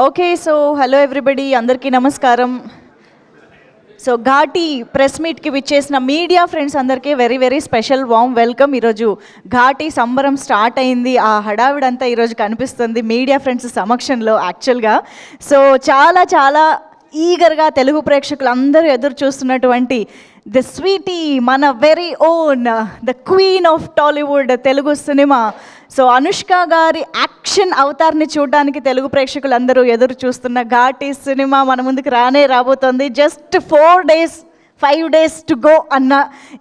Okay, so hello everybody, అందరికీ నమస్కారం. So Ghaati press మీట్కి విచ్చేసిన మీడియా ఫ్రెండ్స్ అందరికీ very very special warm welcome. ఈరోజు ఘాటి సంబరం స్టార్ట్ అయింది, ఆ హడావిడంతా ఈరోజు కనిపిస్తుంది మీడియా ఫ్రెండ్స్ సమక్షంలో యాక్చువల్గా. సో చాలా చాలా ఈగర్గా తెలుగు ప్రేక్షకులు అందరూ ఎదురు చూస్తున్నటువంటి ద స్వీటీ, మన very own, the queen of Tollywood Telugu cinema. So Anushka గారి యాక్షన్ అవతార్ని చూడడానికి తెలుగు ప్రేక్షకులు అందరూ ఎదురు చూస్తున్న ఘాటి సినిమా మన ముందుకు రాబోతోంది. జస్ట్ 5 days టు గో అన్న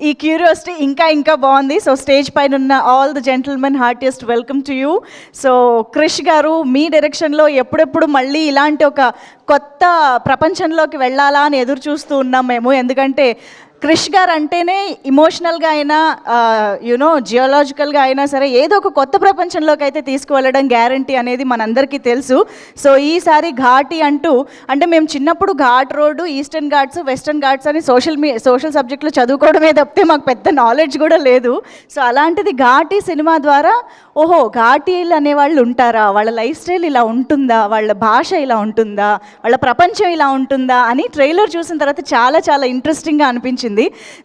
ఈ క్యూరియాసిటీ ఇంకా ఇంకా బాగుంది. సో స్టేజ్ పైన ఉన్న all the gentlemen, heartiest welcome to you. So Krish garu, మీ డైరెక్షన్లో ఎప్పుడెప్పుడు మళ్ళీ ఇలాంటి ఒక కొత్త ప్రపంచంలోకి వెళ్ళాలా అని ఎదురు చూస్తూ ఉన్నాం మేము. ఎందుకంటే క్రిష్ గారు అంటేనే ఇమోషనల్గా అయినా జియోలాజికల్గా అయినా సరే ఏదో ఒక కొత్త ప్రపంచంలోకి అయితే తీసుకువెళ్ళడం గ్యారంటీ అనేది మనందరికీ తెలుసు. సో ఈసారి ఘాటి అంటే మేము చిన్నప్పుడు ghat road, eastern Ghats, western Ghats అని సోషల్ సబ్జెక్టులు చదువుకోవడమే తప్పితే మాకు పెద్ద నాలెడ్జ్ కూడా లేదు. సో అలాంటిది ఘాటి సినిమా ద్వారా ఓహో ఘాటీలు అనేవాళ్ళు ఉంటారా, వాళ్ళ లైఫ్ స్టైల్ ఇలా ఉంటుందా, వాళ్ళ భాష ఇలా ఉంటుందా, వాళ్ళ ప్రపంచం ఇలా ఉంటుందా అని ట్రైలర్ చూసిన తర్వాత చాలా చాలా ఇంట్రెస్టింగ్గా అనిపించింది.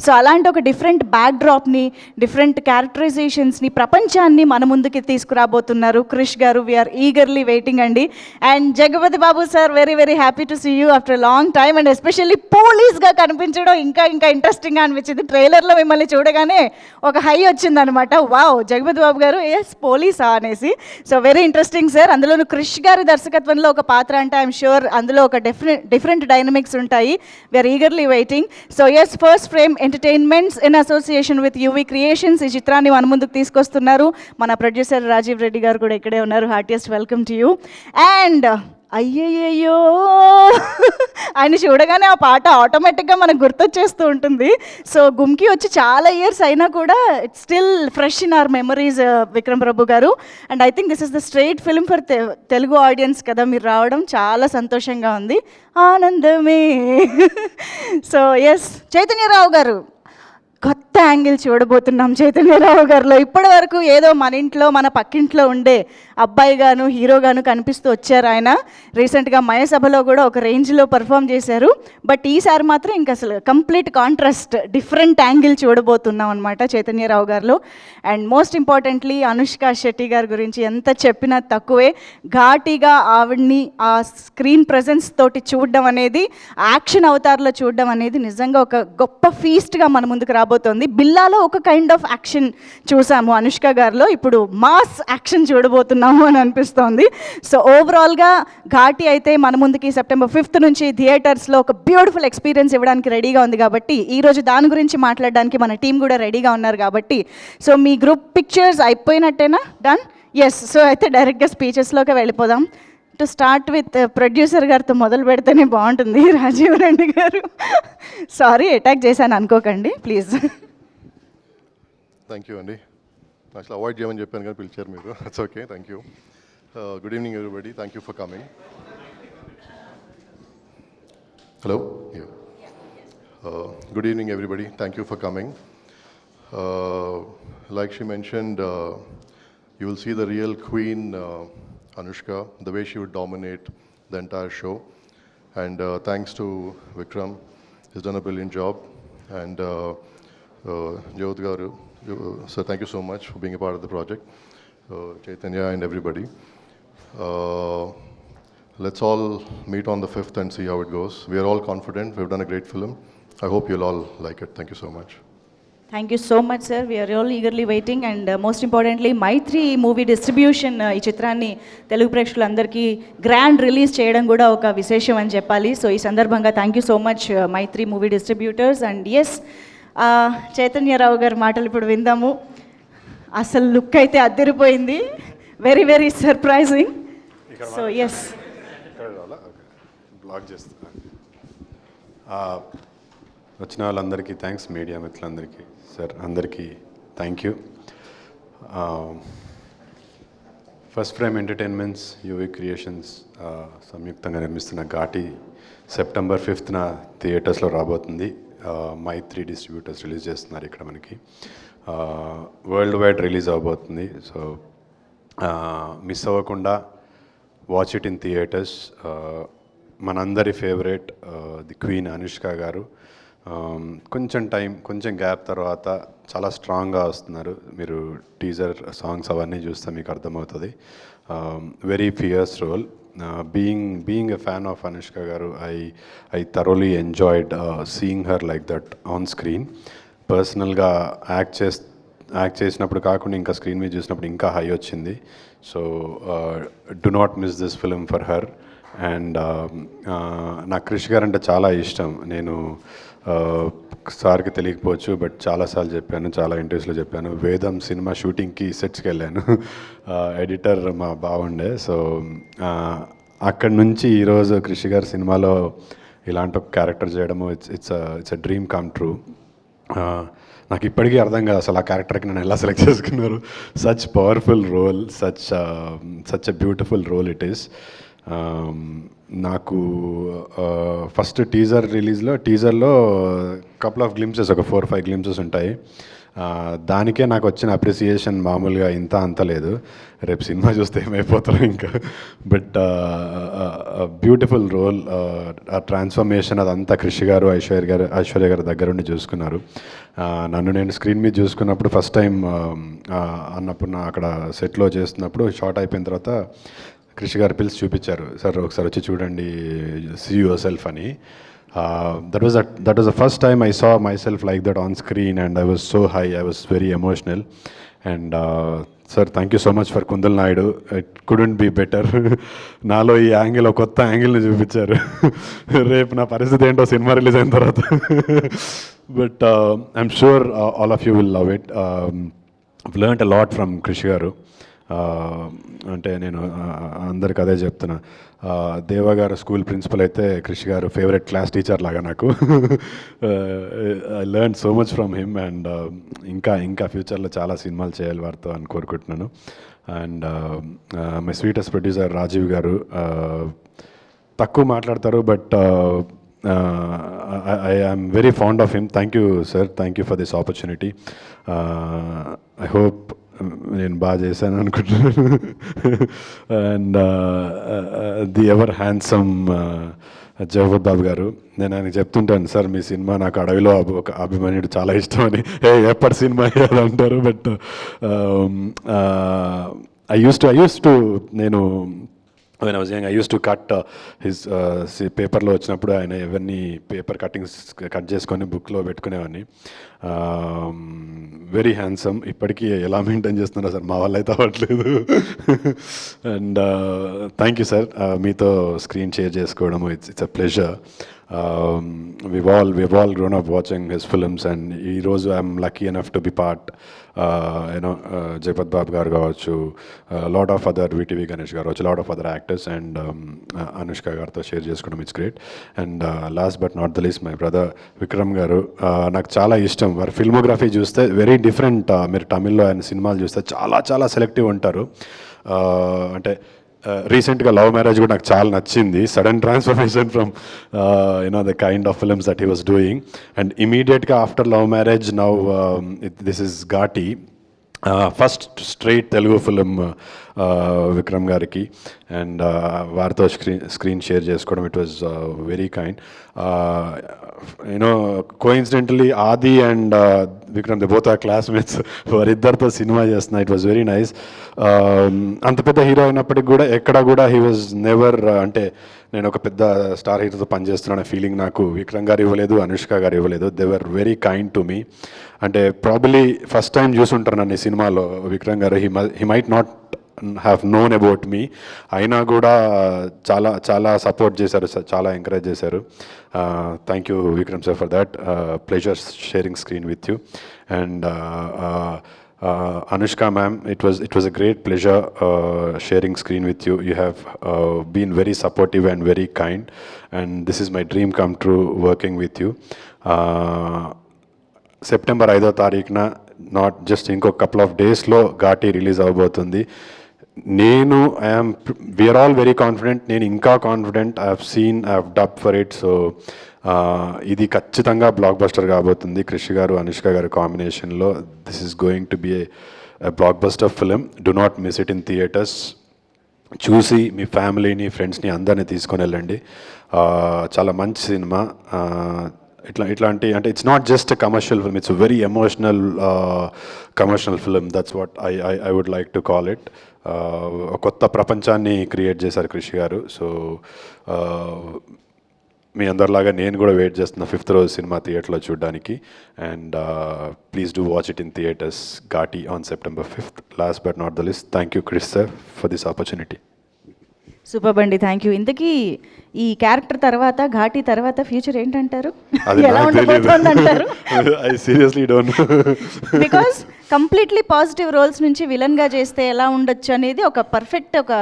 సో అలాంటి ఒక డిఫరెంట్ బ్యాక్డ్రాప్ని, డిఫరెంట్ క్యారెక్టరైజేషన్స్ని, ప్రపంచాన్ని మన ముందుకి తీసుకురాబోతున్నారు క్రిష్ గారు. వీఆర్ ఈగర్లీ వెయిటింగ్ అండి. And Jagapathi Babu sir, very very happy to see you after long time. And especially పోలీస్గా కనిపించడం ఇంకా ఇంకా ఇంట్రెస్టింగ్గా అనిపించింది. ట్రైలర్లో మిమ్మల్ని చూడగానే ఒక హై వచ్చిందనమాట, వావ్ జగపతి బాబు గారు ఎస్ పోలీసా అనేసి. So very interesting sir. అందులోనూ క్రిష్ గారి దర్శకత్వంలో ఒక పాత్ర అంటే ఐఎమ్ షూర్ అందులో ఒక డిఫరెంట్ డైనమిక్స్ ఉంటాయి. We're eagerly waiting. So yes, first frame entertainments in association with UV creations ఈ చిత్రాన్ని మన ముందుకు తీసుకొస్తున్నారు. మన ప్రొడ్యూసర్ రాజీవ్ రెడ్డి గారు కూడా ఇక్కడే ఉన్నారు. Heartiest welcome to you. And అయ్యయ్యో ఆయన చూడగానే ఆ పాట ఆటోమేటిక్గా మనకు గుర్తొచ్చేస్తూ ఉంటుంది. సో గుమ్కి వచ్చి చాలా ఇయర్స్ అయినా కూడా it's still fresh in our memories Vikram Prabhu గారు. And I think this is the straight film for Telugu audience కదా, మీరు రావడం చాలా సంతోషంగా ఉంది, ఆనందమే. సో ఎస్, చైతన్యరావు గారు కొత్త యాంగిల్ చూడబోతున్నాం చైతన్యరావు గారిలో. ఇప్పటి వరకు ఏదో మన ఇంట్లో మన పక్కింట్లో ఉండే అబ్బాయిగాను హీరోగాను కనిపిస్తూ వచ్చారు ఆయన. రీసెంట్గా మయసభలో కూడా ఒక రేంజ్లో పర్ఫామ్ చేశారు. బట్ ఈసారి మాత్రం ఇంకా అసలు కంప్లీట్ కాంట్రాస్ట్, డిఫరెంట్ యాంగిల్ చూడబోతున్నాం అనమాట చైతన్యరావు గారిలో. And most importantly Anushka Shetty గారి గురించి ఎంత చెప్పినా తక్కువే. ఘాటీగా ఆవిడ్ని ఆ స్క్రీన్ ప్రెజెన్స్ తోటి చూడడం అనేది, యాక్షన్ అవతార్లో చూడడం అనేది నిజంగా ఒక గొప్ప ఫీస్ట్గా మన ముందుకు రాబోతోంది. బిల్లాలో ఒక కైండ్ ఆఫ్ యాక్షన్ చూసాము అనుష్క గారిలో, ఇప్పుడు మాస్ యాక్షన్ చూడబోతున్నాము అని అనిపిస్తోంది. సో ఓవరాల్గా ఘాటి అయితే మన ముందుకి September 5th నుంచి థియేటర్స్లో ఒక బ్యూటిఫుల్ ఎక్స్పీరియన్స్ ఇవ్వడానికి రెడీగా ఉంది. కాబట్టి ఈరోజు దాని గురించి మాట్లాడడానికి మన టీం కూడా రెడీగా ఉన్నారు. కాబట్టి సో మీ గ్రూప్ పిక్చర్స్ అయిపోయినట్టేనా? డన్? ఎస్. సో అయితే డైరెక్ట్గా స్పీచెస్లోకి వెళ్ళిపోదాం. టు స్టార్ట్ విత్ ప్రొడ్యూసర్ గారితో మొదలు పెడితేనే బాగుంటుంది. రాజీవ్ రెడ్డి గారు, సారీ అటాక్ చేశాను అనుకోకండి ప్లీజ్. థ్యాంక్ యూ అండి. అసలు అవాయిడ్ చేయమని చెప్పాను కానీ పిలిచారు మీరు. It's okay, thank you. Good evening everybody, thank you for coming. Hello, good evening everybody, thank you for coming. Like she mentioned, you will see the real queen Anushka, the way she would dominate the entire show. And thanks to Vikram, he's done a brilliant job. And Jyoti garu, so thank you so much for being a part of the project. Chaitanya and everybody. Let's all meet on the 5th and see how it goes. We are all confident. We've done a great film. I hope you'll all like it. Thank you so much. Thank you so much sir. We're all eagerly waiting. And most importantly Mythri movie distribution ఈ చిత్రాన్ని తెలుగు ప్రేక్షకులందరికీ grand release చేయడం కూడా ఒక విశేషం అని చెప్పాలి. So ఈ సందర్భంగా thank you so much Mythri movie distributors. And yes, Chaitanya Rao గారి మాటలు ఇప్పుడు విందాము. అసలు లుక్ అయితే అద్దరిపోయింది, very very surprising. So yes, blog చేస్తా. వచ్చిన వాళ్ళందరికీ థ్యాంక్స్, మీడియా మిత్రులందరికీ, సార్ అందరికీ thank you. First frame entertainments, UV creations సంయుక్తంగా నిర్మిస్తున్న ఘాటి September 5th థియేటర్స్లో రాబోతుంది. మైత్రి డిస్ట్రిబ్యూటర్స్ రిలీజ్ చేస్తున్నారు ఇక్కడ మనకి. వరల్డ్ వైడ్ రిలీజ్ అవబోతుంది. సో మిస్ అవ్వకుండా వాచ్ ఇట్ ఇన్ థియేటర్స్. మనందరి ఫేవరెట్ ది క్వీన్ అనుష్క గారు కొంచెం టైం, కొంచెం గ్యాప్ తర్వాత చాలా స్ట్రాంగ్గా వస్తున్నారు. మీరు టీజర్ సాంగ్స్ అవన్నీ చూస్తే మీకు అర్థమవుతుంది. Very fierce role. Being a fan of Anushka garu, I thoroughly enjoyed seeing her like that on screen. పర్సనల్గా యాక్ట్ చేసినప్పుడు కాకుండా ఇంకా స్క్రీన్ మీద చూసినప్పుడు ఇంకా హై వచ్చింది. So do not miss this film for her. And నాకు క్రిష్ గారు అంటే చాలా ఇష్టం. నేను సార్కి తెలియకపోవచ్చు, బట్ చాలాసార్లు చెప్పాను, చాలా ఇంటర్వ్యూస్లో చెప్పాను. వేదం సినిమా షూటింగ్కి సెట్స్కి వెళ్ళాను. ఎడిటర్ మా బాగుండే. సో అక్కడి నుంచి ఈరోజు క్రిష్ గారి సినిమాలో ఇలాంటి ఒక క్యారెక్టర్ చేయడము it's a dream come true. నాకు ఇప్పటికీ అర్థం కాదు అసలు ఆ క్యారెక్టర్కి నన్ను ఎలా సెలెక్ట్ చేసుకున్నారు. Such powerful role, such a beautiful role it is. నాకు ఫస్ట్ టీజర్లో కపుల్ ఆఫ్ గ్లిమ్సెస్, ఒక 4-5 గ్లిమ్సెస్ ఉంటాయి. దానికే నాకు వచ్చిన అప్రిసియేషన్ మామూలుగా ఇంత అంత లేదు. రేపు సినిమా చూస్తే ఏమైపోతారో ఇంకా. బట్ బ్యూటిఫుల్ రోల్, ఆ ట్రాన్స్ఫర్మేషన్ అదంతా క్రిష్ గారు ఐశ్వర్య గారు దగ్గర ఉండి చూసుకున్నారు. నన్ను నేను స్క్రీన్ మీద చూసుకున్నప్పుడు ఫస్ట్ టైం అన్నప్పుడు అక్కడ సెట్లో చేస్తున్నప్పుడు షార్ట్ అయిపోయిన తర్వాత క్రిష్ గారు పిలిచి చూపించారు, సార్ ఒకసారి వచ్చి చూడండి, సీ యువర్ సెల్ఫ్ అని. that was the first time I saw myself like that on screen, and I was so high, I was very emotional. And sir, thank you so much for Kundal Naidu. It couldn't be better. నాలో ఈ angle, కొత్త యాంగిల్ని చూపించారు. రేపు నా పరిస్థితి ఏంటో cinema release అయిన తర్వాత. But I'm sure all of you will love it. I've learned a lot from Krish garu. అంటే నేను అందరికి అదే చెప్తున్నా. దేవా గారు స్కూల్ ప్రిన్సిపల్ అయితే క్రిష్ గారు ఫేవరెట్ క్లాస్ టీచర్ లాగా నాకు. I learn so much from him. And ఇంకా ఫ్యూచర్లో చాలా సినిమాలు చేయాలి వారితో అని కోరుకుంటున్నాను. And my sweetest producer Rajeev garu తక్కువ మాట్లాడతారు, but I am very fond of him. Thank you, sir. Thank you for this opportunity. I hope నేను బాగా చేశాను అనుకుంటున్నాను. And the ever handsome Jagapathi Babu గారు, నేను ఆయనకు చెప్తుంటాను, సార్ మీ సినిమా నాకు అడవిలో ఒక అభిమన్యుడు చాలా ఇష్టం అని. ఎప్పటి సినిమా అయ్యారు అంటారు. బట్ ఐ యూస్ టు నేను when I was young, I used to cut his పేపర్లో వచ్చినప్పుడు ఆయన ఎవరిని పేపర్ కటింగ్స్ కట్ చేసుకొని బుక్లో పెట్టుకునేవాడిని. Very handsome. ఇప్పటికీ ఎలా మెయింటైన్ చేస్తున్నారో సార్, మా వాళ్ళు అయితే అవ్వట్లేదు. అండ్ థ్యాంక్ యూ సార్, మీతో స్క్రీన్ షేర్ చేసుకోవడము it's a pleasure. we've all grown up watching his films, and ఈరోజు I'm lucky enough to be part. Jagapathi Babu గారు కావచ్చు, lot of other VTV Ganesh గారు కావచ్చు, lot of other actors, and Anushka గారితో share చేసుకోవడం it's great. And last but not the least my brother Vikram గారు. నాకు చాలా ఇష్టం వారి ఫిల్మోగ్రఫీ చూస్తే. Very different. మీరు తమిళ్లో ఆయన సినిమాలు చూస్తే చాలా సెలెక్టివ్ ఉంటారు. అంటే రీసెంట్గా లవ్ మ్యారేజ్ కూడా నాకు చాలా నచ్చింది. Sudden transformation from the kind of films that he was doing. And ఇమీడియట్గా after love marriage now this is Ghaati, first straight Telugu film Vikram గారికి. అండ్ వారితో స్క్రీన్ షేర్ చేసుకోవడం it was very kind. Coincidentally Aadi and Vikram, they both are classmates. వారిద్దరితో సినిమా చేస్తున్నా. It was very nice. అంత పెద్ద hero అయినప్పటికి కూడా ఎక్కడ కూడా హీ వాజ్ నెవర్, అంటే నేను ఒక పెద్ద స్టార్ హీరోతో పనిచేస్తున్నాను ఫీలింగ్ నాకు విక్రమ్ గారు ఇవ్వలేదు, అనుష్క గారు ఇవ్వలేదు. They were very kind to me. అంటే ప్రాబబ్లీ ఫస్ట్ టైం చూసుంటారు నన్ను ఈ సినిమాలో విక్రమ్ గారు. He might not have known about me, అయినా కూడా చాలా సపోర్ట్ చేశారు, చాలా ఎంకరేజ్ చేశారు. Thank you Vikram sir for that. Pleasure sharing screen with you. And Anushka ma'am, it was a great pleasure sharing screen with you. You have been very supportive and very kind, and this is my dream come true working with you. September 5వ తారీఖున, not just ఇంకో couple of డేస్లో Ghaati release అవబోతుంది. We are all very confident. నేను ఇంకా confident. I have dub for it. So ఇది ఖచ్చితంగా block buster కాబోతుంది. క్రిష్ గారు అనుష్క గారు కాంబినేషన్లో this is going to B A block buster film. Do not miss it in theatres. చూసి మీ ఫ్యామిలీని ఫ్రెండ్స్ని అందరినీ తీసుకొని వెళ్ళండి. చాలా మంచి సినిమా. ఇట్లాంటి అంటే it's not just commercial film, it's very emotional commercial film. That's what I would like to call it. కొత్త ప్రపంచాన్ని క్రియేట్ చేశారు కృషి గారు. సో మీ అందరిలాగా నేను కూడా వెయిట్ చేస్తున్న 5th రోజు సినిమా థియేటర్లో చూడడానికి. And please do watch it in theatres. Ghaati on September 5th. Last but not the least, thank you Krish sir for this opportunity. Super బండి, థ్యాంక్ యూ. ఇంతకీ ఈ క్యారెక్టర్ తర్వాత, ఘాటి తర్వాత ఫ్యూచర్ ఏంటంటారు? అది ఎలా నాకు ఉండబోతుంది అంటారు? తెలియదు. I seriously don't know. Because completely positive roles నుంచి విలన్గా చేస్తే ఎలా ఉండొచ్చు అనేది ఒక పర్ఫెక్ట్, ఒక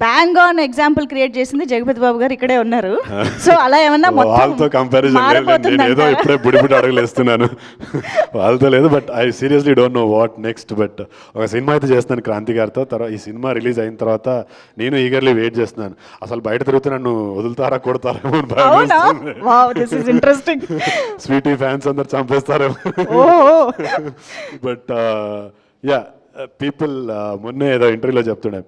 బ్యాంగ్ ఆన్ ఎగ్జాంపుల్ క్రియేట్ చేసింది జగపతి బాబు గారు ఇక్కడే ఉన్నారు. సో అలా ఏమన్నా వాళ్ళతో కంపారిజన్ నేను ఏదో ఇప్పుడే బుడిబుడి అడుగులు వేస్తున్నాను. వాళ్ళతో లేదు, but I seriously don't know what next. But ఒక సినిమా అయితే చేస్తున్నాను క్రాంతి గారితో. తర్వాత ఈ సినిమా రిలీజ్ అయిన తర్వాత నేను ఈగర్లీ వెయిట్ చేస్తున్నాను. అసలు బయట తిరుగుతూ నన్ను వదులుతారా కొడతారేమో ఇంట్రెస్టింగ్. స్వీటీ ఫ్యాన్స్ అందరు చంపేస్తారేమో. బట్ యా, పీపుల్ మొన్నే ఏదో ఇంటర్వ్యూలో చెప్తుండే,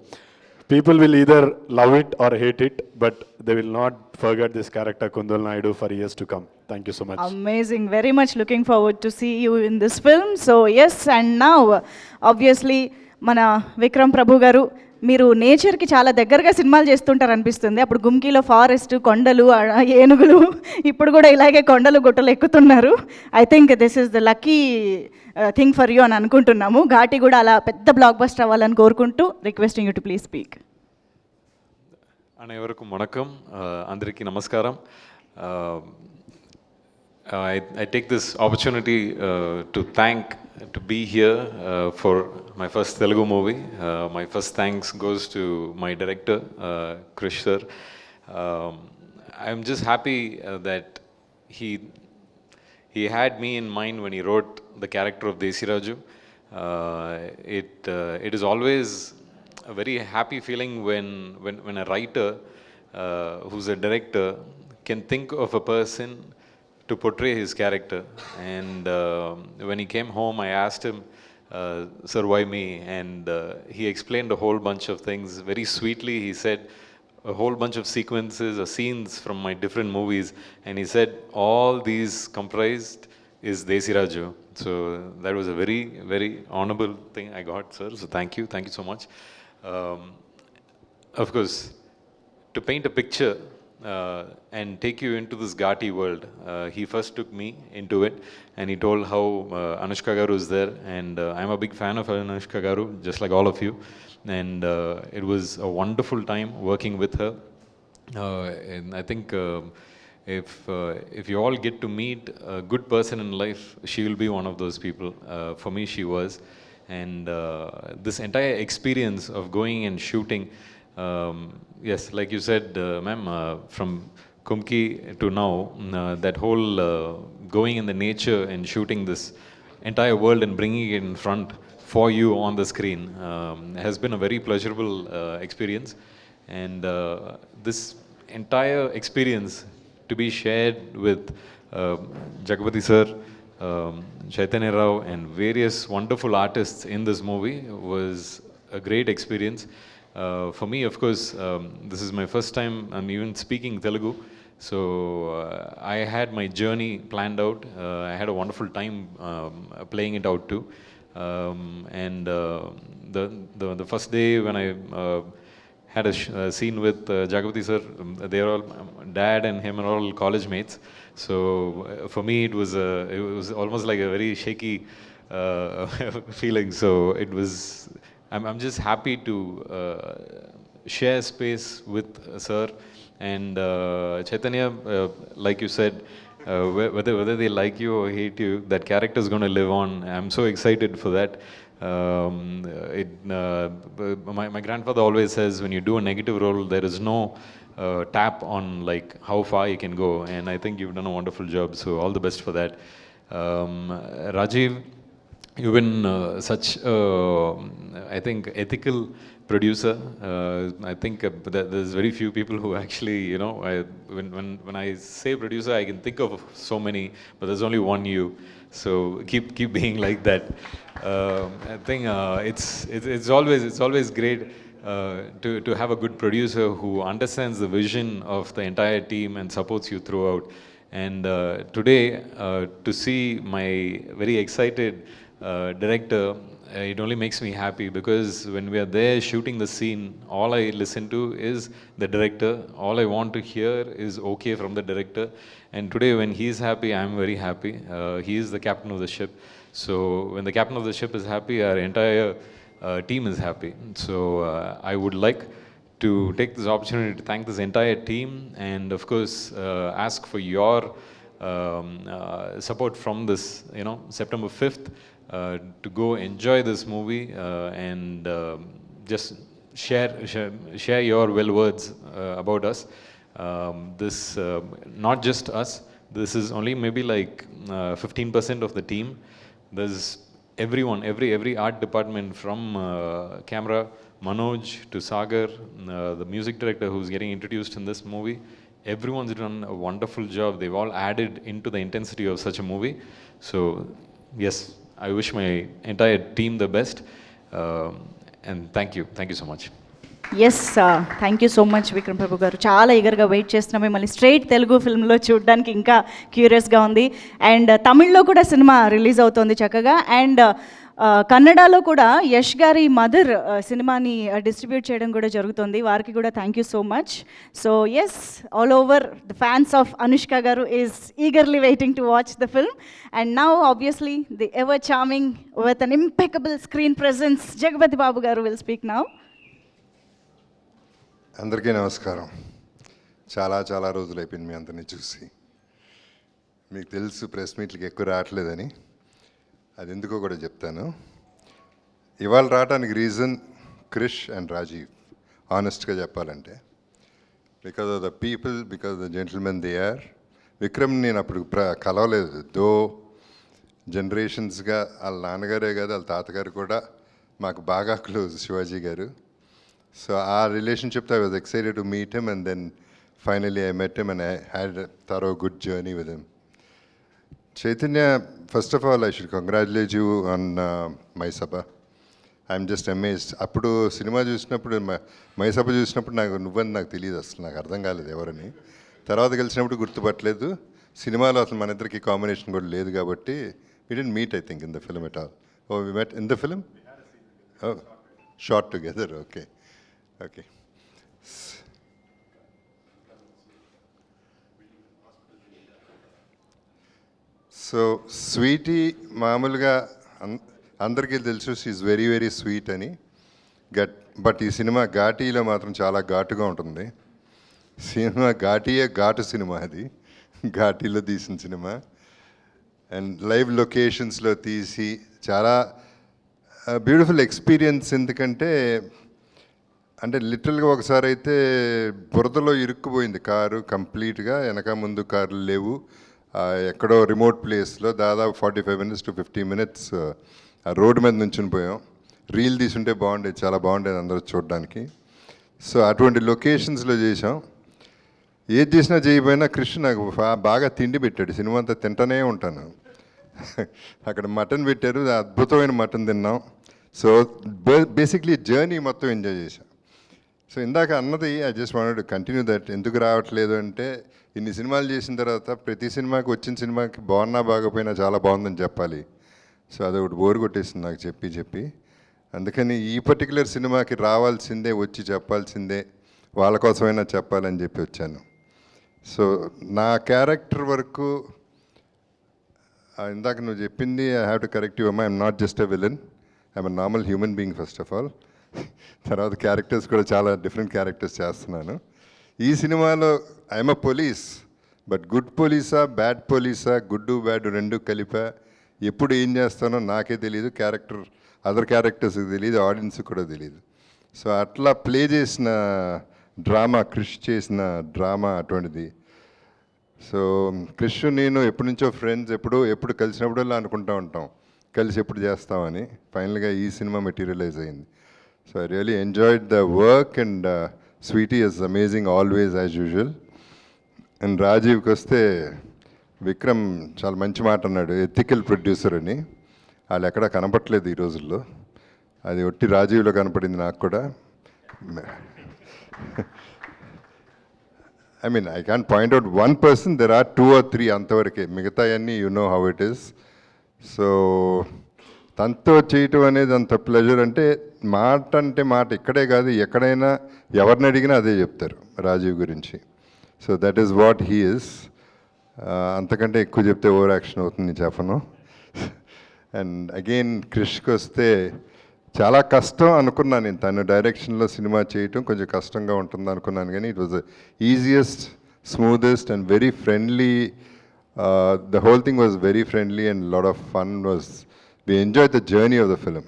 people will either love it or hate it, but they will not forget this character Kundal Naidu for years to come. Thank you so much. Amazing. Very much looking forward to see you in this film. So yes, and now obviously మన విక్రమ్ ప్రభు గారు, మీరు నేచర్కి చాలా దగ్గరగా సినిమాలు చేస్తుంటారు అనిపిస్తుంది. అప్పుడు గుమ్కీలో ఫారెస్ట్, కొండలు, ఏనుగులు, ఇప్పుడు కూడా ఇలాగే కొండలు గుట్టలు ఎక్కుతున్నారు. I think this is the lucky thing for you అని అనుకుంటున్నాము. ఘాటి కూడా అలా పెద్ద బ్లాక్ బస్టర్ అవ్వాలని కోరుకుంటూ requesting you to please speak. అனைவருக்கும் வணக்கம், అందరికీ నమస్కారం. I take this opportunity to be here for my first Telugu movie. My first thanks goes to my director, Krish sir. I'm just happy that he had me in mind when he wrote the character of Desiraju. It is always a very happy feeling when a writer who's a director can think of a person to portray his character. And when he came home, I asked him, sir, why me? And he explained a whole bunch of things very sweetly. He said a whole bunch of sequences or scenes from my different movies, and he said all these comprised is Desiraju. So that was a very, very honorable thing I got, sir. So thank you so much. Of course, to paint a picture and take you into this Ghati world, he first took me into it, and he told how Anushka Garu is there, and I'm a big fan of Anushka Garu, just like all of you, and it was a wonderful time working with her. And I think if you all get to meet a good person in life, she will be one of those people. For me, she was. And this entire experience of going and shooting, yes, like you said, ma'am, from Kumki to now, that whole going in the nature and shooting this entire world and bringing it in front for you on the screen has been a very pleasurable experience. And this entire experience to be shared with Jagapati sir, Chaitanya Rao, and various wonderful artists in this movie was a great experience. For me, of course, this is my first time I'm even speaking Telugu, so I had my journey planned out. I had a wonderful time playing it out too. And the first day when I had a scene with Jagapati sir, they are all, dad and him are all college mates. So for me it was almost like a very shaky feeling. So it was, I'm just happy to share space with sir and Chaitanya. Like you said, whether they like you or hate you, that character is going to live on. I'm so excited for that. My grandfather always says, when you do a negative role, there is no tap on like how far you can go, and I think you've done a wonderful job, so all the best for that. Rajiv, you've been such a, I think, ethical producer. I think there's very few people who actually, you know, when I say producer, I can think of so many, but there's only one you. So keep being like that. I think it's always great to have a good producer who understands the vision of the entire team and supports you throughout. And today, to see my very excited director, it only makes me happy because when we are there shooting the scene, all I listen to is the director. All I want to hear is okay from the director. And today, when he is happy, I am very happy. He is the captain of the ship. So when the captain of the ship is happy, our entire team is happy. So I would like to take this opportunity to thank this entire team and of course ask for your support from this, September 5th to go enjoy this movie and just share your well words about us. This not just us, this is only maybe like 15% of the team. There's everyone, every art department from camera, Manoj to Sagar, the music director who's getting introduced in this movie. Everyone's done a wonderful job. They've all added into the intensity of such a movie. So yes, I wish my entire team the best, and thank you so much. Yes thank you so much Vikram Prabhu గారు. చాలా ఈగర్గా wait చేస్తున్నాం మిమ్మల్ని straight Telugu ఫిల్మ్లో చూడడానికి, ఇంకా క్యూరియస్గా ఉంది. And తమిళ్లో కూడా cinema release అవుతోంది చక్కగా. అండ్ కన్నడలో కూడా యష్ గారి మదర్ సినిమాని డిస్ట్రిబ్యూట్ చేయడం కూడా జరుగుతుంది. వారికి కూడా thank you so much. So yes, all over the fans of Anushka గారు is eagerly waiting to watch the film. And now obviously the ever charming with an impeccable screen presence Jagapathi Babu గారు will speak now. అందరికీ నమస్కారం. చాలా రోజులు అయిపోయింది మీ అందరినీ చూసి. మీకు తెలుసు ప్రెస్ మీట్లకి ఎక్కువ రావట్లేదని, అది ఎందుకో కూడా చెప్తాను. ఇవాళ రావడానికి రీజన్ క్రిష్ అండ్ రాజీవ్. ఆనెస్ట్గా చెప్పాలంటే because of the people, because the gentlemen they are. Vikram నేను అప్పుడు కలవలేదు, దో జనరేషన్స్గా వాళ్ళ నాన్నగారే కాదు వాళ్ళ తాతగారు కూడా మాకు బాగా క్లోజ్, శివాజీ గారు. So our relationship, I was excited to meet him, and then finally I met him and I had a thorough good journey with him. Chaitanya, first of all I should congratulate you on Maisabha. I'm just amazed. అప్పుడు cinema చూసినప్పుడు మైసభ చూసినప్పుడు నాకు తెలియదు, అసలు నాకు అర్థం కాలేదు ఎవరని. తర్వాత కలిసినప్పుడు గుర్తుపట్టలేదు. సినిమాలో అసలు మన ఇద్దరికి కాంబినేషన్ కూడా లేదు కాబట్టి we didn't meet, I think, in the film at all. Oh, we met in the film? Oh, shot together, okay. So Sweety మామూలుగా అందరికీ తెలుసు, షీఈ్ వెరీ స్వీట్ అని. బట్ ఈ సినిమా ఘాటీలో మాత్రం చాలా ఘాటుగా ఉంటుంది. సినిమా ఘాటు సినిమా, అది ఘాటీలో తీసిన సినిమా. అండ్ లైవ్ లొకేషన్స్లో తీసి చాలా బ్యూటిఫుల్ ఎక్స్పీరియన్స్. ఎందుకంటే లిటరల్గా ఒకసారి అయితే బురదలో ఇరుక్కుపోయింది కారు కంప్లీట్గా, వెనక ముందు కార్లు లేవు. ఎక్కడో రిమోట్ ప్లేస్లో దాదాపు 45 minutes to 50 minutes ఆ రోడ్డు మీద నుంచుని పోయాం. రీల్ తీసుంటే బాగుండేది, చాలా బాగుండేది అందరూ చూడడానికి. సో అటువంటి లొకేషన్స్లో చేసాం. ఏది చేసినా చేయకపోయినా కృష్ణ నాకు బాగా తిండి పెట్టాడు. సినిమా అంతా తింటూనే ఉంటాను. అక్కడ మటన్ పెట్టారు, అద్భుతమైన మటన్ తిన్నాం. సో బేసిక్లీ జర్నీ మొత్తం ఎంజాయ్ చేశాం. సో ఇందాక అన్నది I just wanted to continue that. ఎందుకు రావట్లేదు అంటే, ఇన్ని సినిమాలు చేసిన తర్వాత ప్రతి సినిమాకి వచ్చిన సినిమాకి బాగున్నా బాగపోయినా చాలా బాగుందని చెప్పాలి. సో అదొకటి బోర్ కొట్టేసింది నాకు చెప్పి. అందుకని ఈ పర్టికులర్ సినిమాకి రావాల్సిందే, వచ్చి చెప్పాల్సిందే, వాళ్ళ కోసమైనా చెప్పాలని చెప్పి వచ్చాను. సో నా క్యారెక్టర్ వరకు ఇందాక నువ్వు చెప్పింది, I have to correct you అమ్మా, I'm not just a villain, I'm a normal human being first of all. తర్వాత క్యారెక్టర్స్ కూడా చాలా డిఫరెంట్ క్యారెక్టర్స్ చేస్తున్నాను. ఈ సినిమాలో I'm a police, but good పోలీసా బ్యాడ్ పోలీసా, గుడ్ బ్యాడ్ రెండు కలిపా, ఎప్పుడు ఏం చేస్తానో నాకే తెలియదు, అదర్ క్యారెక్టర్స్కి తెలియదు, ఆడియన్స్కి కూడా తెలియదు. సో అట్లా ప్లే చేసిన డ్రామా, క్రిష్ చేసిన డ్రామా అటువంటిది. సో క్రిష్ నేను ఎప్పటి నుంచో ఫ్రెండ్స్, ఎప్పుడు కలిసినప్పుడల్లా అనుకుంటూ ఉంటాం కలిసి ఎప్పుడు చేస్తామని. ఫైనల్గా ఈ సినిమా మెటీరియలైజ్ అయింది. So I really enjoyed the work and sweetie is amazing always as usual. And రాజీవ్కి వస్తే విక్రమ్ చాలా మంచి మాట అన్నాడు, ఎథికల్ ప్రొడ్యూసర్ అని. వాళ్ళు ఎక్కడా కనపట్లేదు ఈ రోజుల్లో, అది ఒట్టి రాజీవ్లో కనపడింది నాకు కూడా. I mean, I can't point out one person, there are 2 or 3 అంతవరకే, మిగతా అన్నీ you know how it is. So తనతో చేయటం అనేది అంత ప్లెజర్. అంటే మాట ఇక్కడే కాదు, ఎక్కడైనా ఎవరిని అడిగినా అదే చెప్తారు రాజీవ్ గురించి. So that is what he is. అంతకంటే ఎక్కువ చెప్తే ఓవర్ యాక్షన్ అవుతుంది, చెప్పను. అండ్ అగైన్ క్రిష్కి వస్తే చాలా కష్టం అనుకున్నాను నేను. తను డైరెక్షన్లో సినిమా చేయటం కొంచెం కష్టంగా ఉంటుంది అనుకున్నాను, కానీ it was the easiest, smoothest and very friendly. The whole thing was very friendly and lot of fun. We enjoy the journey of the film.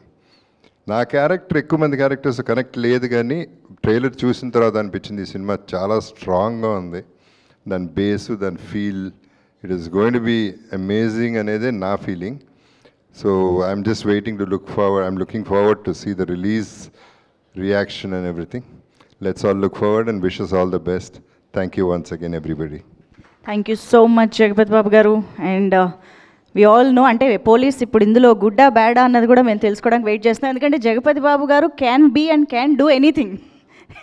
నా క్యారెక్టర్ ఎక్కువ మంది క్యారెక్టర్స్ కనెక్ట్ లేదు, కానీ ట్రైలర్ చూసిన తర్వాత అనిపించింది ఈ సినిమా చాలా స్ట్రాంగ్గా ఉంది. దాని బేసు, దాని feel, it is going to be amazing అనేదే నా feeling. So I'm just waiting to look forward. I'm looking forward to see the release, reaction and everything. Let's all look forward and wish us all the best. Thank you once again, everybody. Thank you so much Jagapathi Babu గారు. And we all know, అంటే police ఇప్పుడు ఇందులో గుడ్డా బ్యాడా అన్నది కూడా మేము తెలుసుకోవడానికి wait చేస్తున్నాం. ఎందుకంటే Jagapathi Babu garu can be and can do anything.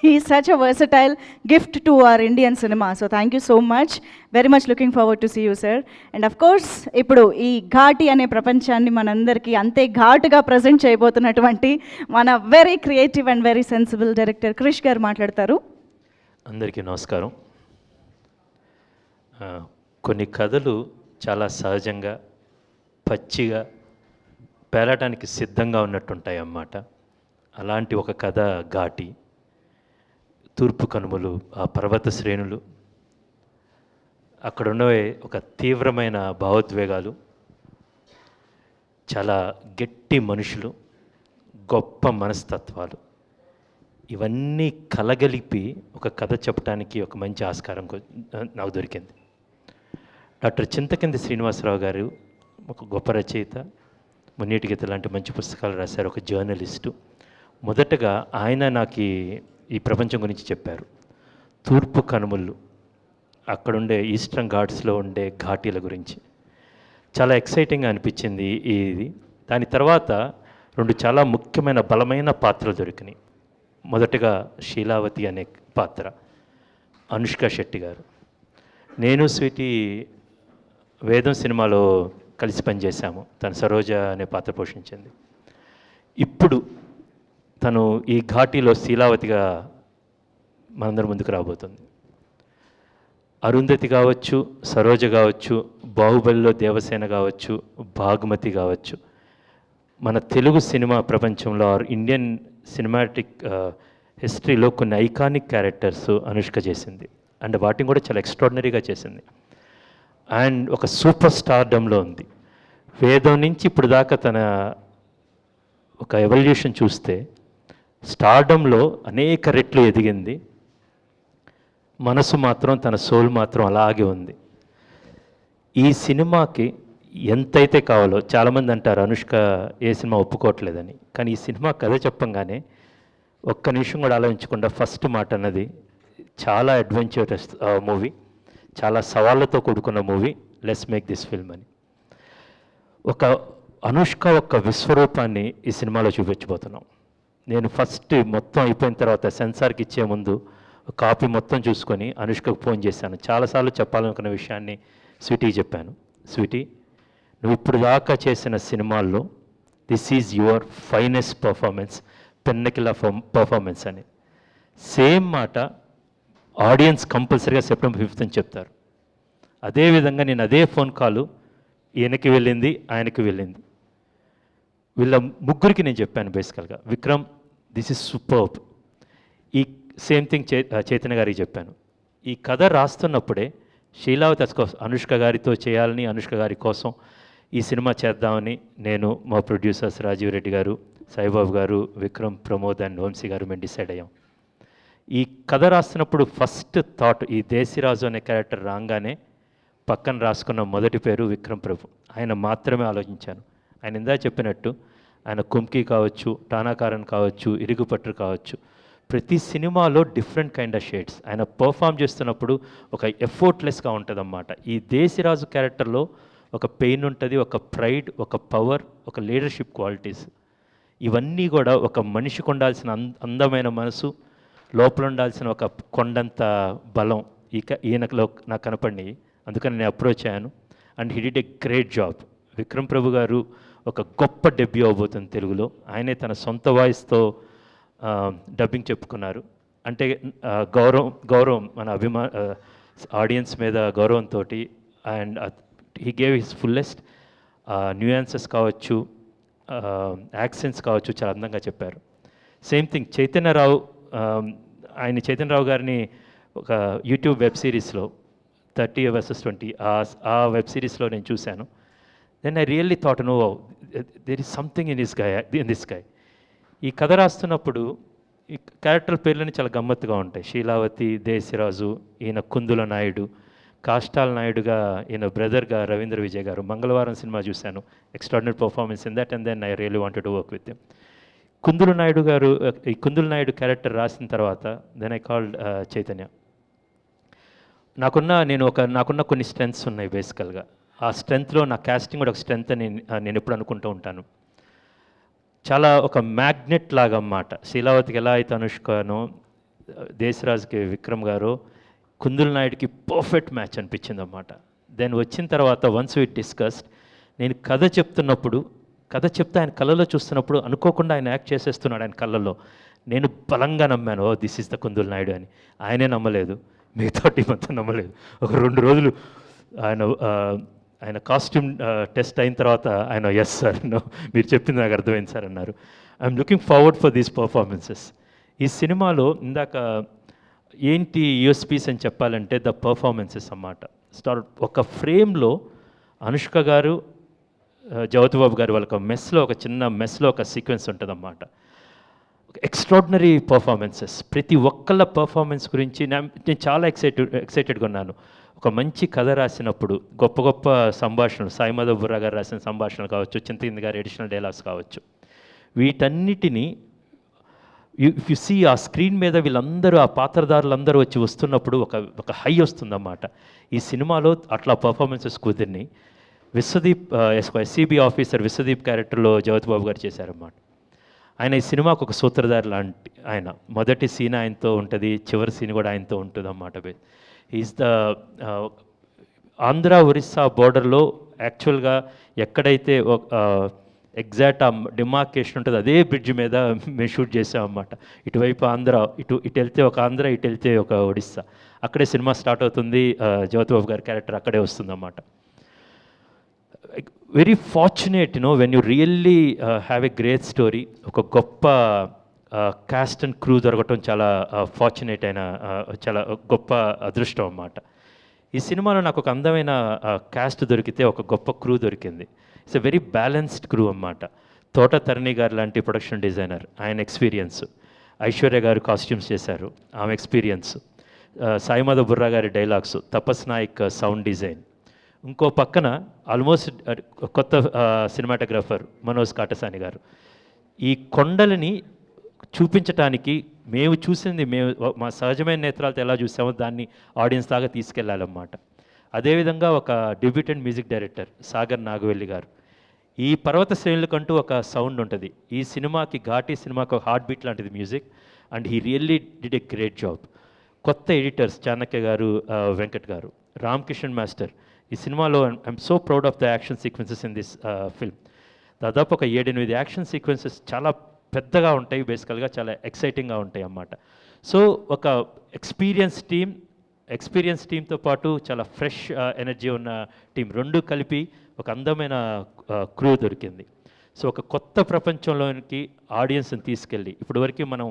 He is such a versatile gift to our Indian cinema. So thank you so much, very much looking forward to see you sir. And of course ఇప్పుడు ఈ ఘాటి అనే ప్రపంచాన్ని మనందరికీ అంతే ఘాటుగా present చేయబోతున్నటువంటి మన very creative and very sensible director Krish garu మాట్లాడతారు. అందరికీ నమస్కారం. కొన్ని కథలు చాలా సహజంగా, పచ్చిగా, పేలటానికి సిద్ధంగా ఉన్నట్టుంటాయి అన్నమాట. అలాంటి ఒక కథ ఘాటి. తూర్పు కనుమలు, ఆ పర్వత శ్రేణులు, అక్కడ ఉన్నవే ఒక తీవ్రమైన భావోద్వేగాలు, చాలా గట్టి మనుషులు, గొప్ప మనస్తత్వాలు, ఇవన్నీ కలగలిపి ఒక కథ చెప్పడానికి ఒక మంచి ఆస్కారం నాకు దొరికింది. డాక్టర్ చింతకింది శ్రీనివాసరావు గారు ఒక గొప్ప రచయిత, మున్నీటి గీత లాంటి మంచి పుస్తకాలు రాశారు, ఒక జర్నలిస్టు. మొదటగా ఆయన నాకు ఈ ప్రపంచం గురించి చెప్పారు. తూర్పు కనుమలు, అక్కడుండే ఈస్టర్న్ ఘాట్స్లో ఉండే ఘాటీల గురించి చాలా ఎక్సైటింగ్గా అనిపించింది ఇది. దాని తర్వాత 2 చాలా ముఖ్యమైన బలమైన పాత్రలు దొరికినాయి. మొదటగా శీలావతి అనే పాత్ర, అనుష్క శెట్టి గారు. నేను స్వీటీ వేదం సినిమాలో కలిసి పనిచేశాము. తను సరోజ అనే పాత్ర పోషించింది. ఇప్పుడు తను ఈ ఘాటీలో శీలావతిగా మనందరి ముందుకు రాబోతుంది. అరుంధతి కావచ్చు, సరోజ కావచ్చు, బాహుబలిలో దేవసేన కావచ్చు, భాగ్మతి కావచ్చు, మన తెలుగు సినిమా ప్రపంచంలో ఇండియన్ సినిమాటిక్ హిస్టరీలో కొన్ని ఐకానిక్ క్యారెక్టర్స్ అనుష్క చేసింది. అండ్ వాటిని కూడా చాలా ఎక్స్ట్రాడినరీగా చేసింది. అండ్ ఒక సూపర్ స్టార్డంలో ఉంది. వేదం నుంచి ఇప్పుడు దాకా తన ఒక ఎవల్యూషన్ చూస్తే స్టార్డంలో అనేక రెట్లు ఎదిగింది. మనసు మాత్రం, తన సోల్ మాత్రం అలాగే ఉంది. ఈ సినిమాకి ఎంతైతే కావాలో, చాలామంది అంటారు అనుష్క ఏ సినిమా ఒప్పుకోవట్లేదని, కానీ ఈ సినిమా కథ చెప్పంగానే ఒక్క నిమిషం కూడా ఆలోచించకుండా ఫస్ట్ మాట అన్నది, చాలా అడ్వెంచరస్ మూవీ, చాలా సవాళ్ళతో కూడుకున్న movie, let's make this film అని. ఒక అనుష్క యొక్క విశ్వరూపాన్ని ఈ సినిమాలో చూపించబోతున్నాం. నేను ఫస్ట్ మొత్తం అయిపోయిన తర్వాత సెన్సార్కి ఇచ్చే ముందు కాపీ మొత్తం చూసుకొని అనుష్కకు ఫోన్ చేశాను. చాలాసార్లు చెప్పాలనుకున్న విషయాన్ని స్వీటీకి చెప్పాను. స్వీటీ, నువ్వు ఇప్పుడు దాకా చేసిన సినిమాల్లో this is your finest performance, pinnacle performance అని. సేమ్ మాట ఆడియన్స్ కంపల్సరీగా సెప్టెంబర్ 5th అని చెప్తారు. అదేవిధంగా నేను అదే ఫోన్ కాలు ఈయనకి వెళ్ళింది, ఆయనకి వెళ్ళింది. వీళ్ళ ముగ్గురికి నేను చెప్పాను బేసికల్గా, విక్రమ్ దిస్ ఇస్ సూపర్బ్. ఈ సేమ్ థింగ్ చైతన్య గారికి చెప్పాను. ఈ కథ రాస్తున్నప్పుడే శీలావతి అనుష్క గారితో చేయాలని, అనుష్క గారి కోసం ఈ సినిమా చేద్దామని నేను, మా ప్రొడ్యూసర్స్ రాజీవ్ రెడ్డి గారు, సాయిబాబు గారు, విక్రమ్, ప్రమోద్ అండ్ వంశీ గారు మేము డిసైడ్ అయ్యాం. ఈ కథ రాస్తున్నప్పుడు ఫస్ట్ థాట్, ఈ దేశీరాజు అనే క్యారెక్టర్ రాగానే పక్కన రాసుకున్న మొదటి పేరు విక్రమ్ ప్రభు. ఆయన మాత్రమే ఆలోచించాను. ఆయన ఇందా చెప్పినట్టు ఆయన కుంకి కావచ్చు, టానాకారన్ కావచ్చు, ఇరుగుపట్టు కావచ్చు, ప్రతి సినిమాలో డిఫరెంట్ కైండ్ ఆఫ్ షేడ్స్. ఆయన పర్ఫామ్ చేస్తున్నప్పుడు ఒక ఎఫర్ట్లెస్గా ఉంటుంది అన్నమాట. ఈ దేశీరాజు క్యారెక్టర్లో ఒక పెయిన్ ఉంటుంది, ఒక ప్రైడ్, ఒక పవర్, ఒక లీడర్షిప్ క్వాలిటీస్, ఇవన్నీ కూడా ఒక మనిషికి ఉండాల్సిన అందమైన మనసు, లోపల ఉండాల్సిన ఒక కొండంత బలం ఈయనలో నాకు కనపడినాయి. అందుకని నేను అప్రోచ్ అయ్యాను and he did a great job. Vikram Prabhu గారు ఒక గొప్ప డెబ్యూ అవబోతుంది తెలుగులో. ఆయనే తన సొంత వాయిస్తో డబ్బింగ్ చెప్పుకున్నారు. అంటే గౌరవం మన ఆడియన్స్ మీద గౌరవంతో and he gave his fullest. Nuances కావచ్చు, యాక్సెంట్స్ కావచ్చు, చాలా అందంగా చెప్పారు. సేమ్ థింగ్ చైతన్యరావు గారిని ఒక యూట్యూబ్ వెబ్ సిరీస్లో 30 vs 20 ఆ వెబ్ సిరీస్లో నేను చూశాను. Then I really thought no there is something in this guy. ఈ కథ రాస్తున్నప్పుడు ఈ క్యారెక్టర్ పేర్లని చాలా గమ్మత్తుగా ఉంటాయి. శీలావతి, దేశరాజు, ఈయన కుందుల నాయుడు, కాష్టాల నాయుడుగా ఈయన బ్రదర్గా రవీంద్ర విజయ్ గారు. మంగళవారం సినిమా చూశాను, extraordinary performance in that, and then I really wanted to work with him. Kundula Naidu character రాసిన తర్వాత దెన్ ఐ కాల్డ్ చైతన్య. నాకున్న కొన్ని స్ట్రెంగ్త్స్ ఉన్నాయి బేసికల్గా. ఆ స్ట్రెంగ్త్లో నా క్యాస్టింగ్ కూడా ఒక స్ట్రెంగ్త్ అని నేను ఎప్పుడు అనుకుంటూ ఉంటాను. చాలా ఒక మ్యాగ్నెట్ లాగా అన్నమాట. శీలావతికి ఎలా అయితే అనుష్కనో, దేశరాజ్కి విక్రమ్ గారు, కుందుల నాయుడికి పర్ఫెక్ట్ మ్యాచ్ అనిపించింది అన్నమాట. దెన్ వచ్చిన తర్వాత వన్స్ వి డిస్కస్డ్, నేను కథ చెప్తే ఆయన కళ్ళలో చూస్తున్నప్పుడు అనుకోకుండా ఆయన యాక్ట్ చేసేస్తున్నాడు ఆయన కళ్ళల్లో. నేను బలంగా నమ్మాను, oh this is the Kundula Naidu అని. ఆయనే నమ్మలేదు, మిగతా టీం అంతా నమ్మలేదు. ఒక 2 రోజులు ఆయన కాస్ట్యూమ్ టెస్ట్ అయిన తర్వాత ఆయన ఎస్ సార్, మీరు చెప్పింది నాకు అర్థమైంది సార్ అన్నారు. I'm looking forward for these performances. ఈ సినిమాలో ఇందాక ఏంటి యూఎస్పీస్ అని చెప్పాలంటే ద పర్ఫార్మెన్సెస్ అన్నమాట. ఒక ఫ్రేమ్లో అనుష్క గారు, జ్యోతిబాబు గారు వాళ్ళ ఒక చిన్న మెస్లో ఒక సీక్వెన్స్ ఉంటుందన్నమాట. Extraordinary performances. ప్రతి ఒక్కళ్ళ పర్ఫార్మెన్స్ గురించి నేను చాలా ఎక్సైటెడ్గా ఉన్నాను. ఒక మంచి కథ రాసినప్పుడు గొప్ప సంభాషణలు, సాయి మాధవ్ బుర్రా గారు రాసిన సంభాషణలు కావచ్చు, చింతకింది గారి ఎడిషనల్ డైలాగ్స్ కావచ్చు, వీటన్నిటినీ ఇఫ్ యు సీ ఆ స్క్రీన్ మీద వీళ్ళందరూ, ఆ పాత్రధారులందరూ వచ్చి వస్తున్నప్పుడు ఒక హై వస్తుందన్నమాట. ఈ సినిమాలో అట్లా performances కుదిరిని. Vishwadeep SCB officer Vishwadeep క్యారెక్టర్లో జ్యోతిబాబు గారు చేశారన్నమాట. ఆయన ఈ సినిమాకు ఒక సూత్రధారి లాంటి ఆయన. మొదటి సీన్ ఆయనతో ఉంటుంది, చివరి సీన్ కూడా ఆయనతో ఉంటుంది అన్నమాట. ఈజ్ ద ఆంధ్ర ఒరిస్సా బోర్డర్లో యాక్చువల్గా ఎక్కడైతే ఎగ్జాక్ట్ ఆ డిమార్కేషన్ ఉంటుంది, అదే బ్రిడ్జ్ మీద మేము షూట్ చేసామన్నమాట. ఇటువైపు ఆంధ్ర, ఇటు వెళ్తే ఒక ఆంధ్ర, ఇటు వెళ్తే ఒక ఒడిస్సా. అక్కడే సినిమా స్టార్ట్ అవుతుంది, జ్యోతిబాబు గారి క్యారెక్టర్ అక్కడే వస్తుందన్నమాట. Very fortunate when you really have a great story. ఒక గొప్ప క్యాస్ట్ అండ్ క్రూ దొరకటం చాలా ఫార్చునేట్ అయిన, చాలా గొప్ప అదృష్టం అన్నమాట. ఈ సినిమాలో నాకు ఒక అందమైన క్యాస్ట్ దొరికితే ఒక గొప్ప క్రూ దొరికింది. It's a very balanced crew అన్నమాట. తోట తరణి గారు లాంటి ప్రొడక్షన్ డిజైనర్, ఆయన ఎక్స్పీరియన్స్. ఐశ్వర్య గారు కాస్ట్యూమ్స్ చేశారు, ఆమె ఎక్స్పీరియన్స్. సాయి మాధవ్ బుర్రా గారి డైలాగ్స్, తపస్ నాయక్ సౌండ్ డిజైన్. ఇంకో పక్కన ఆల్మోస్ట్ కొత్త సినిమాటోగ్రాఫర్ మనోజ్ కాటసాని గారు. ఈ కొండలని చూపించటానికి మేము మా సహజమైన నేత్రాలతో ఎలా చూసామో దాన్ని ఆడియన్స్ దాకా తీసుకెళ్ళాలన్నమాట. అదేవిధంగా ఒక debutant music director Sagar Nagavelli garu. ఈ పర్వత శ్రేణులకంటూ ఒక సౌండ్ ఉంటుంది. ఈ సినిమాకి, ఘాటీ సినిమాకి ఒక హార్ట్ బీట్ లాంటిది music, and he really did a great job. కొత్త ఎడిటర్స్ చాణక్య గారు, వెంకట్ గారు, రామ్ కిషన్ మాస్టర్. ఈ సినిమాలో I'm so proud of the action sequences in this film. దాదాపు ఒక 7-8 యాక్షన్ సీక్వెన్సెస్ చాలా పెద్దగా ఉంటాయి, బేసికల్గా చాలా ఎక్సైటింగ్గా ఉంటాయి అన్నమాట. సో ఒక ఎక్స్పీరియన్స్ టీంతో పాటు చాలా ఫ్రెష్ ఎనర్జీ ఉన్న టీం, రెండు కలిపి ఒక అందమైన క్రూ దొరికింది. సో ఒక కొత్త ప్రపంచంలోనికి ఆడియన్స్ని తీసుకెళ్ళి, ఇప్పటివరకు మనం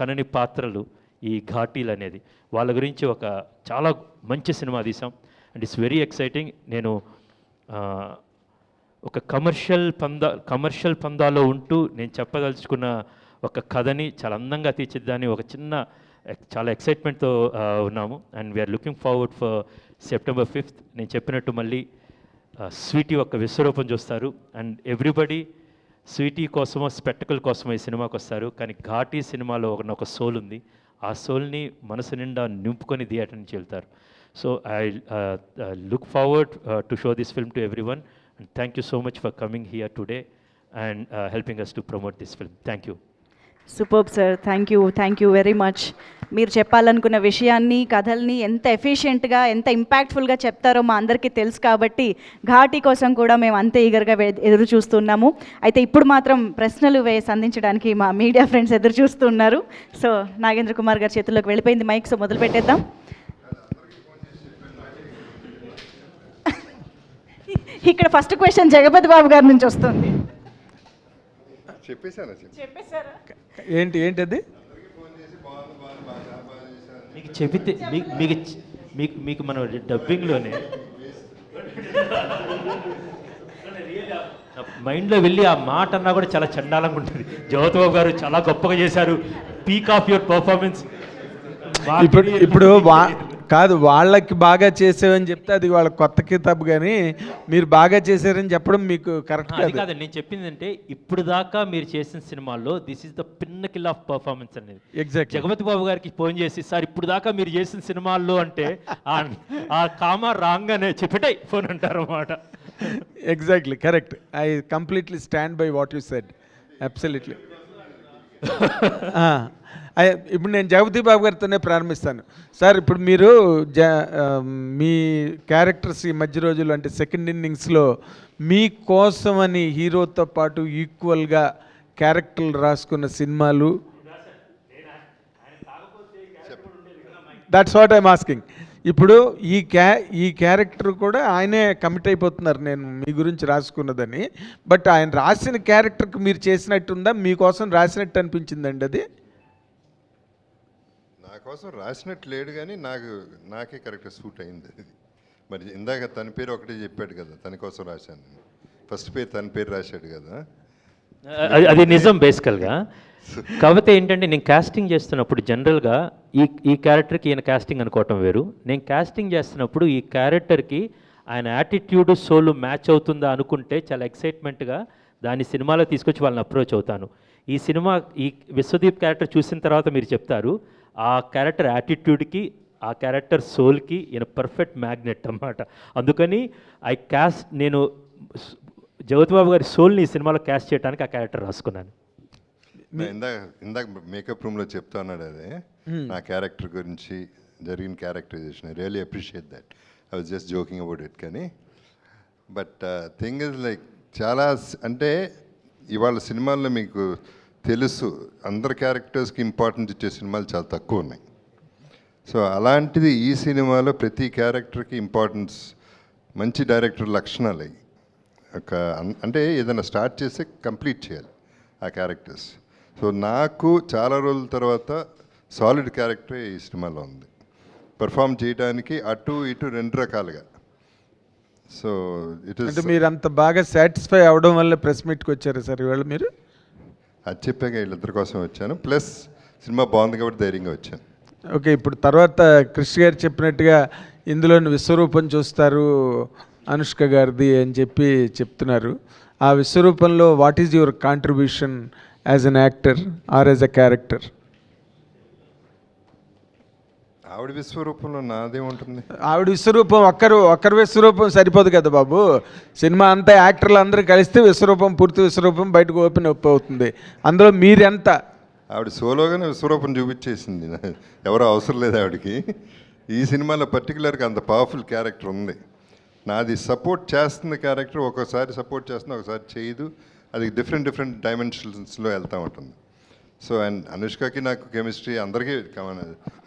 కనని పాత్రలు ఈ ఘాటీలు అనేది, వాళ్ళ గురించి ఒక చాలా మంచి సినిమా తీసాం. And it's very exciting. నేను ఒక కమర్షియల్ పందాలో ఉంటూ నేను చెప్పదలుచుకున్న ఒక కథని చాలా అందంగా తీర్చిద్దాన్ని ఒక చాలా ఎక్సైట్మెంట్తో ఉన్నాము. And we're looking forward for September 5th. నేను చెప్పినట్టు మళ్ళీ స్వీటీ ఒక విశ్వరూపం చూస్తారు. అండ్ ఎవ్రీబడి స్వీటీ కోసమో స్పెక్టకల్ కోసమో ఈ సినిమాకి వస్తారు, కానీ ఘాటీ సినిమాలో ఒక సోల్ ఉంది. ఆ సోల్ని మనసు నిండా నింపుకొని థియేటర్ నుంచి వెళ్తారు. So I look forward to show this film to every one. And thank you so much for coming here today and helping us to promote this film. Thank you. Superb sir, thank you very much. మీరు చెప్పాలనుకున్న విషయాన్ని, కథల్ని ఎంత ఎఫిషియెంట్గా, ఎంత ఇంపాక్ట్ఫుల్గా చెప్తారో మా అందరికీ తెలుసు కాబట్టి ఘాటి కోసం కూడా మేము అంతే ఈగర్గా ఎదురు చూస్తున్నాము. అయితే ఇప్పుడు మాత్రం ప్రశ్నలు సంధించడానికి మా మీడియా ఫ్రెండ్స్ ఎదురు చూస్తున్నారు. సో నాగేంద్ర కుమార్ గారి చేతుల్లోకి వెళ్ళిపోయింది మైక్. సో మొదలు పెట్టేద్దాం. ఇక్కడ ఫస్ట్ క్వశ్చన్ జగపతి బాబు గారి నుంచి వస్తుంది. చెప్పేశారా? ఏంటది? మీకు చెబితే మీకు మనం డబ్బింగ్లోనే మైండ్లో వెళ్ళి ఆ మాట అన్నా కూడా చాలా చండాలంగా ఉంటుంది. జగపతి బాబు గారు చాలా గొప్పగా చేశారు, పీక్ ఆఫ్ యువర్ పర్ఫార్మెన్స్. ఇప్పుడు కాదు, వాళ్ళకి బాగా చేసేవని చెప్తే అది వాళ్ళ కొత్త కితాబు, కానీ మీరు బాగా చేశారని చెప్పడం మీకు కరెక్ట్ అది కాదు. నేను చెప్పింది అంటే ఇప్పుడు దాకా మీరు చేసిన సినిమాల్లో this is the pinnacle of performance అనేది. ఎగ్జాక్ట్. జగపతి బాబు గారికి ఫోన్ చేసి, సార్ ఇప్పుడు దాకా మీరు చేసిన సినిమాల్లో అంటే ఆ కామా రాంగ్ అనే చెప్పేటే ఫోన్ అంటారు అన్నమాట. Exactly correct. I completely stand by what you said. Absolutely. ఇప్పుడు నేను జగపతి బాబు గారితోనే ప్రారంభిస్తాను. సార్, ఇప్పుడు మీరు మీ క్యారెక్టర్స్ ఈ మధ్య రోజులు అంటే సెకండ్ ఇన్నింగ్స్లో మీకోసమని హీరోతో పాటు ఈక్వల్గా క్యారెక్టర్లు రాసుకున్న సినిమాలు, దట్స్ వాట్ ఐమ్ ఆస్కింగ్. ఇప్పుడు ఈ క్యారెక్టర్ కూడా ఆయనే కమిట్ అయిపోతున్నారు, నేను మీ గురించి రాసుకున్నదని. బట్ ఆయన రాసిన క్యారెక్టర్కి మీరు చేసినట్టుందా, మీకోసం రాసినట్టు అనిపించిందండి అది? నా కోసం రాసినట్టు లేడు, కానీ నాకే కరెక్ట్గా సూట్ అయింది అది. మరి ఇందాక తన పేరు ఒకటే చెప్పాడు కదా, తన కోసం రాశాను. ఫస్ట్ పేరు తన పేరు రాశాడు కదా. అది నిజం బేసికల్గా. కాకపోతే ఏంటంటే నేను కాస్టింగ్ చేస్తున్నప్పుడు జనరల్గా ఈ క్యారెక్టర్కి ఈయన కాస్టింగ్ అనుకోవటం వేరు. నేను కాస్టింగ్ చేస్తున్నప్పుడు ఈ క్యారెక్టర్కి ఆయన యాటిట్యూడ్ సోలు మ్యాచ్ అవుతుందా అనుకుంటే చాలా ఎక్సైట్మెంట్గా దాన్ని సినిమాలో తీసుకొచ్చి వాళ్ళని అప్రోచ్ అవుతాను. ఈ విశ్వదీప్ క్యారెక్టర్ చూసిన తర్వాత మీరు చెప్తారు, ఆ క్యారెక్టర్ యాటిట్యూడ్కి ఆ క్యారెక్టర్ సోల్కి ఈయన పర్ఫెక్ట్ మ్యాగ్నెట్ అన్నమాట. అందుకని నేను జగపతి బాబు గారి సోల్ని ఈ సినిమాలో క్యాస్ట్ చేయడానికి ఆ క్యారెక్టర్ రాసుకున్నాను. ఇందాక మేకప్ రూమ్లో చెప్తా ఉన్నాడు అదే, నా క్యారెక్టర్ గురించి జరిగిన characterization. I really appreciate that. I was just joking about it. కానీ బట్ థింగ్ ఇస్ లైక్ చాలా అంటే ఇవాళ సినిమాల్లో మీకు తెలుసు, అందరు క్యారెక్టర్స్కి ఇంపార్టెన్స్ ఇచ్చే సినిమాలు చాలా తక్కువ ఉన్నాయి. సో అలాంటిది ఈ సినిమాలో ప్రతి క్యారెక్టర్కి ఇంపార్టెన్స్, మంచి డైరెక్టర్ లక్షణాలు అవి. అంటే ఏదైనా స్టార్ట్ చేసి కంప్లీట్ చేయాలి ఆ క్యారెక్టర్స్. సో నాకు చాలా రోజుల తర్వాత సాలిడ్ క్యారెక్టరే ఈ సినిమాలో ఉంది, పర్ఫామ్ చేయడానికి అటు ఇటు రెండు రకాలుగా. సో అంటే మీరు అంత బాగా సాటిస్ఫై అవడం వల్ల ప్రెస్ మీట్కి వచ్చారు సార్ ఇవాళ మీరు? అది చెప్పాక వీళ్ళిద్దరి కోసం వచ్చాను, ప్లస్ సినిమా బాగుంది కాబట్టి ధైర్యంగా వచ్చాను. ఓకే, ఇప్పుడు తర్వాత కృష్ణ గారు చెప్పినట్టుగా ఇందులోని విశ్వరూపం చూస్తారు అనుష్క గారిది అని చెప్తున్నారు. ఆ విశ్వరూపంలో what is your contribution as an actor or as a character? ఆవిడ విశ్వరూపంలో నాదేముంటుంది? ఆవిడ విశ్వరూపం ఒక్కరు విశ్వరూపం సరిపోదు కదా బాబు. సినిమా అంతా యాక్టర్లు అందరూ కలిస్తే విశ్వరూపం, పూర్తి విశ్వరూపం బయటకు ఓపెన్ అప్ అవుతుంది. అందులో మీరెంత? ఆవిడ సోలోగానే విశ్వరూపం చూపించేసింది, ఎవరో అవసరం లేదు ఆవిడకి. ఈ సినిమాలో పర్టికులర్గా అంత పవర్ఫుల్ క్యారెక్టర్ ఉంది. నాది సపోర్ట్ చేస్తున్న క్యారెక్టర్ ఒకసారి సపోర్ట్ చేస్తుంది, ఒకసారి చేయదు. అది డిఫరెంట్ డైమెన్షన్స్లో వెళ్తూ ఉంటుంది. సో అండ్ అనుష్కకి నాకు కెమిస్ట్రీ, అందరికీ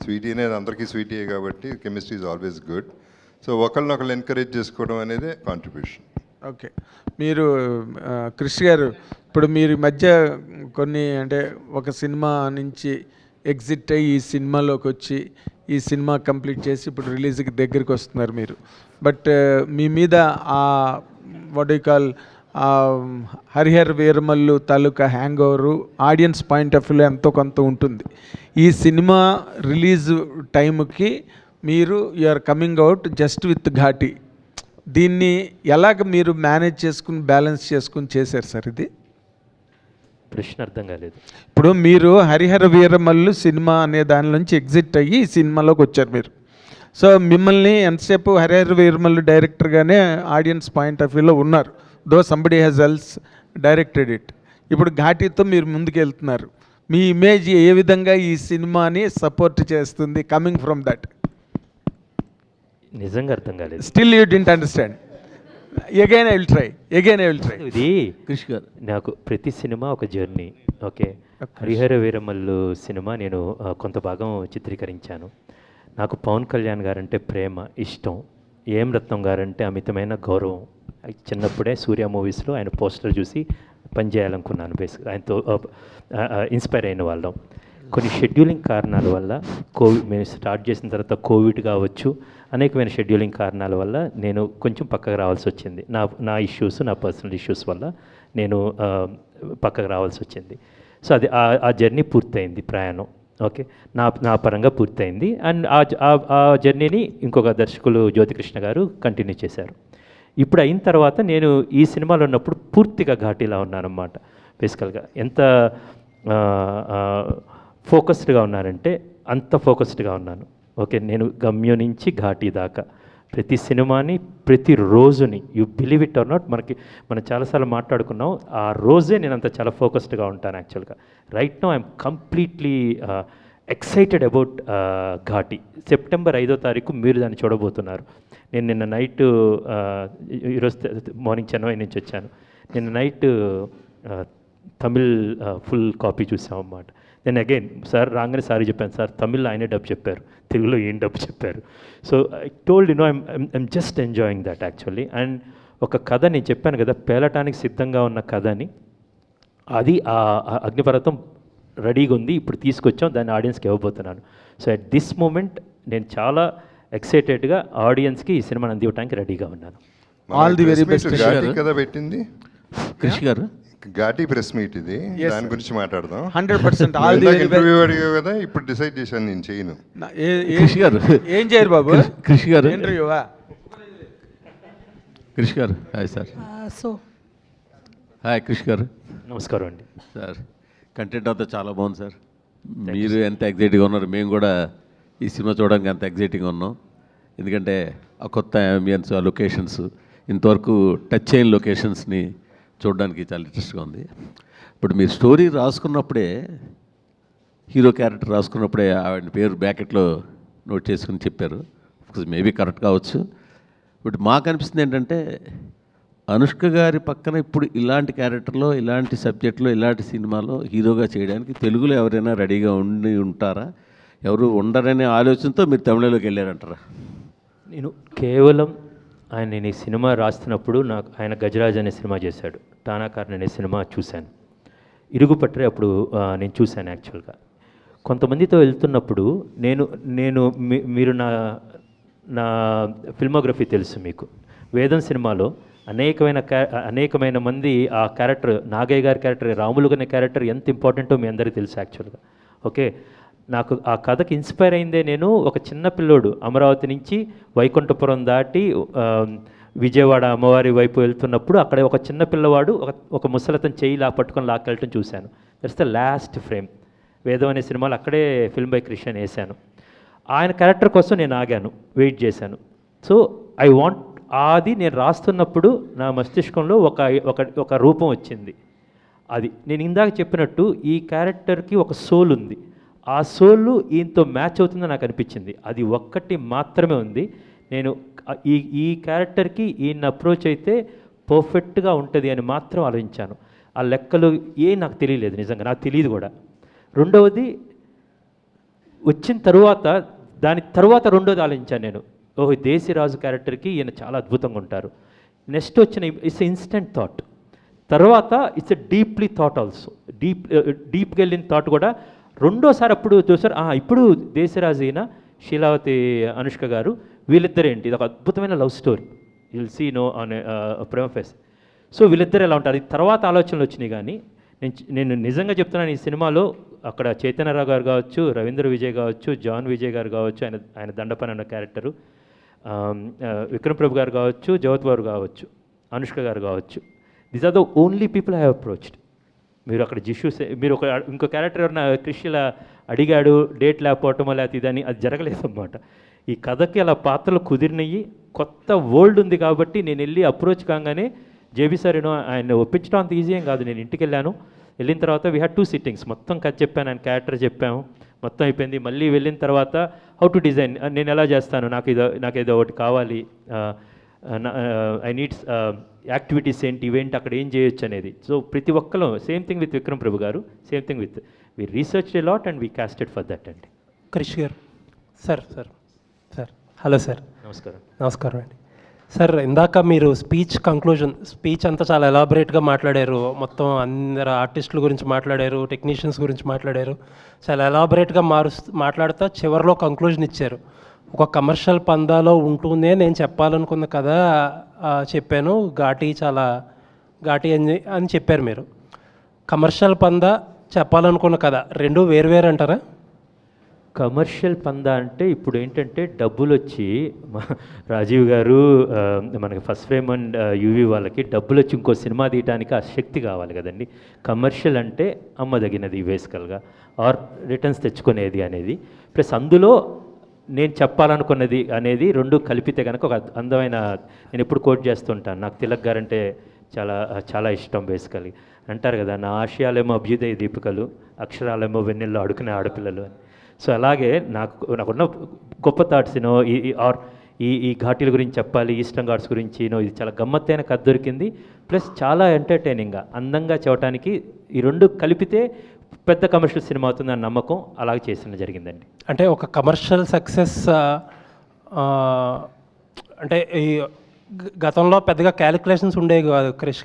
స్వీటీ అనేది అందరికీ స్వీటీయే కాబట్టి chemistry is always good. So ఒకళ్ళనొకళ్ళు ఎంకరేజ్ చేసుకోవడం అనేది కాంట్రిబ్యూషన్. ఓకే, మీరు కృషి గారు, ఇప్పుడు మీరు మధ్య కొన్ని అంటే ఒక సినిమా నుంచి ఎగ్జిట్ అయ్యి ఈ సినిమాలోకి వచ్చి ఈ సినిమా కంప్లీట్ చేసి ఇప్పుడు రిలీజ్కి దగ్గరికి వస్తున్నారు మీరు. బట్ మీ మీద ఆ what you call Hari Hara Veera Mallu తాలూకా hangover audience point of వ్యూలో ఎంతో కొంత ఉంటుంది. ఈ సినిమా రిలీజ్ టైంకి మీరు are coming out just with Ghaati. దీన్ని ఎలాగ మీరు మేనేజ్ చేసుకుని బ్యాలెన్స్ చేసుకుని చేశారు సార్? ఇది ప్రశ్న అర్థం కాలేదు. ఇప్పుడు మీరు హరిహర వీరమల్లు సినిమా అనే దాని నుంచి ఎగ్జిట్ అయ్యి ఈ సినిమాలోకి వచ్చారు మీరు. సో మిమ్మల్ని ఎంతసేపు హరిహర వీరమల్లు డైరెక్టర్గానే ఆడియన్స్ పాయింట్ ఆఫ్ వ్యూలో ఉన్నారు, though somebody has else directed it. ఇప్పుడు ఘాటీతో మీరు ముందుకు వెళ్తున్నారు. మీ ఇమేజ్ ఏ విధంగా ఈ సినిమాని సపోర్ట్ చేస్తుంది కమింగ్ ఫ్రమ్ దట్? నిజంగా అర్థం కాలేదు. Still you didn't understand. Again I will try. ఇది కృష్ గారు, నాకు ప్రతి సినిమా ఒక journey. Okay, Harihara Veeramallu cinema నేను కొంత భాగం చిత్రీకరించాను. నాకు పవన్ కళ్యాణ్ గారంటే ప్రేమ, ఇష్టం. ఏం రత్నం గారంటే అమితమైన గౌరవం. చిన్నప్పుడే సూర్య మూవీస్లో ఆయన పోస్టర్ చూసి పనిచేయాలనుకున్నాను. బేసిక్గా ఆయనతో ఇన్స్పైర్ అయిన వాళ్ళం. కొన్ని షెడ్యూలింగ్ కారణాల వల్ల మేము స్టార్ట్ చేసిన తర్వాత కోవిడ్ కావచ్చు, అనేకమైన షెడ్యూలింగ్ కారణాల వల్ల నేను కొంచెం పక్కకు రావాల్సి వచ్చింది. నా ఇష్యూస్, నా పర్సనల్ ఇష్యూస్ వల్ల నేను పక్కకు రావాల్సి వచ్చింది. సో అది ఆ జర్నీ పూర్తయింది, ప్రయాణం. ఓకే, నా పరంగా పూర్తయింది. అండ్ ఆ జర్నీని ఇంకొక దర్శకులు జ్యోతికృష్ణ గారు కంటిన్యూ చేశారు. ఇప్పుడు అయిన తర్వాత నేను ఈ సినిమాలో ఉన్నప్పుడు పూర్తిగా ఘాటీలా ఉన్నానన్నమాట. బేసికల్గా ఎంత ఫోకస్డ్గా ఉన్నానంటే అంత ఫోకస్డ్గా ఉన్నాను. ఓకే, నేను గమ్యం నుంచి ఘాటీ దాకా ప్రతి సినిమాని, ప్రతి రోజుని, you believe it or not, మనం చాలాసార్లు మాట్లాడుకున్నాం, ఆ రోజే నేను అంత చాలా ఫోకస్డ్గా ఉంటాను యాక్చువల్గా. Right now I'm completely excited about ఘాటీ. September 5వ తారీఖు మీరు దాన్ని చూడబోతున్నారు. నేను నిన్న నైట్, ఈరోజు మార్నింగ్ చెన్నై నుంచి వచ్చాను. నిన్న నైట్ తమిళ్ ఫుల్ కాపీ చూసామన్నమాట. దెన్ అగైన్ సార్ రాగానే సారీ చెప్పాను, సార్ తమిళ్లో ఆయనే డబ్ చెప్పారు, తెలుగులో ఏం డబ్ చెప్పారు. So I told I'm just enjoying that actually. And ఒక కథ నేను చెప్పాను కదా, పేలటానికి సిద్ధంగా ఉన్న కథ అని, అది ఆ అగ్నిపర్వతం రెడీగా ఉంది, ఇప్పుడు తీసుకొచ్చాం, దాన్ని ఆడియన్స్కి ఇవ్వబోతున్నాను. సో అట్ దిస్ మూమెంట్ నేను చాలా ఎక్సైటెడ్గా ఆడియన్స్కి ఈ సినిమాని అందివ్వడానికి రెడీగా ఉన్నాను. All the very best. Ghaati కదా పెట్టింది, కృష్ గారు, ఘాటీ ప్రెస్ మీట్ ఇది, దాని గురించి మాట్లాడదాం. 100% ఆల్ ది వెరీ ఇంటర్వ్యూ అడిగావు కదా, ఇప్పుడు డిసైడ్ చేశాను నేను చేయను. కృష్ గారు, ఏం చేయరు బాబు? కృష్ గారు, ఇంటర్వ్యూవా? కృష్ గారు, హాయ్ సార్. హాయ్ కృష్ గారు. నమస్కారం అండి. సార్, కంటెంట్ అంతా చాలా బాగుంది సార్. మీరు ఎంత ఎగ్జైటింగ్గా ఉన్నారు, మేము కూడా ఈ సినిమా చూడడానికి అంత ఎగ్జైటింగ్గా ఉన్నాం. ఎందుకంటే ఆ కొత్త అంబియన్స్, ఆ లొకేషన్స్, ఇంతవరకు టచ్ అయిన లొకేషన్స్ని చూడడానికి చాలా ఇంట్రెస్ట్గా ఉంది. ఇప్పుడు మీరు స్టోరీ రాసుకున్నప్పుడే, హీరో క్యారెక్టర్ రాసుకున్నప్పుడే ఆవిడ పేరు బ్రాకెట్లో నోట్ చేసుకుని చెప్పారు. మేబీ కరెక్ట్ కావచ్చు. బట్ మాకు అనిపిస్తుంది ఏంటంటే, అనుష్క గారి పక్కన ఇప్పుడు ఇలాంటి క్యారెక్టర్లో, ఇలాంటి సబ్జెక్ట్లో, ఇలాంటి సినిమాలో హీరోగా చేయడానికి తెలుగులో ఎవరైనా రెడీగా ఉండి ఉంటారా? ఎవరు ఉండరనే ఆలోచనతో మీరు తమిళలోకి వెళ్ళారంటారా? నేను కేవలం నేను ఈ సినిమా రాస్తున్నప్పుడు ఆయన గజరాజ్ అనే సినిమా చేశాడు, టానాకారన్ అనే సినిమా చూశాను, ఇరుగుపట్రే అప్పుడు నేను చూశాను యాక్చువల్గా. కొంతమందితో వెళ్తున్నప్పుడు మీరు నా ఫిల్మోగ్రఫీ తెలుసు మీకు. వేదం సినిమాలో అనేకమైన మంది ఆ క్యారెక్టర్, నాగయ్య గారి క్యారెక్టర్, రాములు అనే క్యారెక్టర్ ఎంత ఇంపార్టెంటో మీ అందరికీ తెలుసు యాక్చువల్గా. ఓకే, నాకు ఆ కథకి ఇన్స్పైర్ అయిందే, నేను ఒక చిన్న పిల్లోడు అమరావతి నుంచి వైకుంఠపురం దాటి విజయవాడ అమ్మవారి వైపు వెళ్తున్నప్పుడు అక్కడ ఒక చిన్న పిల్లవాడు ఒక ముసలతను చేయి పట్టుకొని లాక్కెళ్ళటం చూశాను. That's the last frame. వేదం అనే సినిమాలో అక్కడే ఫిల్మ్ బై క్రిషన్ వేశాను. ఆయన క్యారెక్టర్ కోసం నేను ఆగాను, వెయిట్ చేశాను. సో ఐ వాంట్, అది నేను రాస్తున్నప్పుడు నా మస్తిష్కంలో ఒక రూపం వచ్చింది. అది నేను ఇందాక చెప్పినట్టు ఈ క్యారెక్టర్కి ఒక సోల్ ఉంది, ఆ సోల్ ఈయనతో మ్యాచ్ అవుతుందని నాకు అనిపించింది. అది ఒక్కటి మాత్రమే ఉంది. నేను ఈ క్యారెక్టర్కి ఈయన అప్రోచ్ అయితే పర్ఫెక్ట్గా ఉంటుంది అని మాత్రం ఆలోచించాను. ఆ లెక్కలు నాకు తెలియలేదు, నిజంగా నాకు తెలియదు కూడా. రెండవది వచ్చిన తరువాత, దాని తర్వాత రెండోది ఆలోచించాను నేను, ఓహో దేశీరాజు క్యారెక్టర్కి ఈయన చాలా అద్భుతంగా ఉంటారు. నెక్స్ట్ వచ్చిన ఇట్స్ ఇన్స్టెంట్ థాట్, తర్వాత ఇట్స్ డీప్లీ థాట్ ఆల్సో, డీప్గా వెళ్ళిన థాట్ కూడా రెండోసారి అప్పుడు చూసారు. ఇప్పుడు దేశరాజు అయిన శీలావతి అనుష్క గారు, వీళ్ళిద్దరేంటి, ఇది ఒక అద్భుతమైన love story, will see no అనే ప్రేమ ఫేస్. సో వీళ్ళిద్దరు ఎలా ఉంటారు, తర్వాత ఆలోచనలు వచ్చినాయి. కానీ నేను నిజంగా చెప్తున్నాను, ఈ సినిమాలో అక్కడ చైతన్యరావు గారు కావచ్చు, రవీంద్ర విజయ్ కావచ్చు, జాన్ విజయ్ గారు కావచ్చు, ఆయన దండపని అన్న క్యారెక్టరు, విక్రమ్ ప్రభు గారు కావచ్చు, జగత్ గారు కావచ్చు, అనుష్క గారు కావచ్చు, these are the only people I have approached. మీరు అక్కడ మీరు ఇంకో క్యారెక్టర్ ఎవరైనా క్రిషిలా అడిగాడు, డేట్ లేకపోవటం లేకపోతే ఇదని, అది జరగలేదన్నమాట. ఈ కథకి అలా పాత్రలు కుదిరినవి, కొత్త వరల్డ్ ఉంది కాబట్టి నేను వెళ్ళి అప్రోచ్ కాగానే జేబీ సార్ ఆయన ఒప్పించడం అంత ఈజీ ఏం కాదు. నేను ఇంటికి వెళ్ళాను, వెళ్ళిన తర్వాత వీ హ్యాడ్ 2 సిట్టింగ్స్, మొత్తం కథ చెప్పాను, ఆయన క్యారెక్టర్ చెప్పాము, మొత్తం అయిపోయింది. మళ్ళీ వెళ్ళిన తర్వాత హౌ టు డిజైన్, నేను ఎలా చేస్తాను, నాకేదో ఒకటి కావాలి, ఐ నీడ్స్ యాక్టివిటీస్ ఏంటి, ఇవేంటి, అక్కడ ఏం చేయొచ్చు అనేది. సో ప్రతి ఒక్కరు same thing with Vikram Prabhu garu, same thing with we research a lot and we casted for that అండి. క్రిష్ గారు సార్ హలో సార్. నమస్కారం అండి సార్. ఇందాక మీరు స్పీచ్ అంతా చాలా ఎలాబరేట్గా మాట్లాడారు, మొత్తం అందరు ఆర్టిస్టుల గురించి మాట్లాడారు, టెక్నీషియన్స్ గురించి మాట్లాడారు, చాలా ఎలాబరేట్గా మాట్లాడుతూ చివరిలో కంక్లూజన్ ఇచ్చారు. ఒక కమర్షియల్ పందాలో ఉంటూనే నేను చెప్పాలనుకున్న కథ చెప్పాను, ఘాటి అని చెప్పారు మీరు. కమర్షియల్ పందా, చెప్పాలనుకున్న కథ రెండు వేరు అంటారా? కమర్షియల్ పందా అంటే ఇప్పుడు ఏంటంటే డబ్బులు వచ్చి రాజీవ్ గారు మనకి ఫస్ట్ ఫ్రేమ్ అండ్ యూవీ వాళ్ళకి డబ్బులు వచ్చి ఇంకో సినిమా తీయడానికి ఆ శక్తి కావాలి కదండి. కమర్షియల్ అంటే అమ్మదగినది బేసికల్గా, ఆర్ రిటర్న్స్ తెచ్చుకునేది అనేది, ప్లస్ అందులో నేను చెప్పాలనుకున్నది అనేది రెండు కలిపితే కనుక ఒక అందమైన, నేను ఎప్పుడు కోట్ చేస్తుంటాను, నాకు తిలక్ గారంటే చాలా ఇష్టం. బేసికలీ అంటారు కదా, నా ఆశయాలేమో అభ్యుదయ దీపికలు, అక్షరాలేమో వెన్నెల్లో అడుకునే ఆడపిల్లలు అని. సో అలాగే నాకున్న గొప్ప థాట్స్ ఈ ఘాటీల గురించి చెప్పాలి, ఈస్టర్న్ ఘాట్స్ గురించి ఇది చాలా గమ్మత్తైన కథ దొరికింది, ప్లస్ చాలా ఎంటర్టైనింగ్గా అందంగా చెప్పడానికి ఈ రెండు కలిపితే పెద్ద కమర్షియల్ సినిమా అవుతుందని నమ్మకం, అలాగే చేసిన జరిగిందండి. అంటే ఒక కమర్షియల్ సక్సెస్ అంటే ఈ గతంలో పెద్దగా క్యాలిక్యులేషన్స్ ఉండేవి కాదు క్రిష్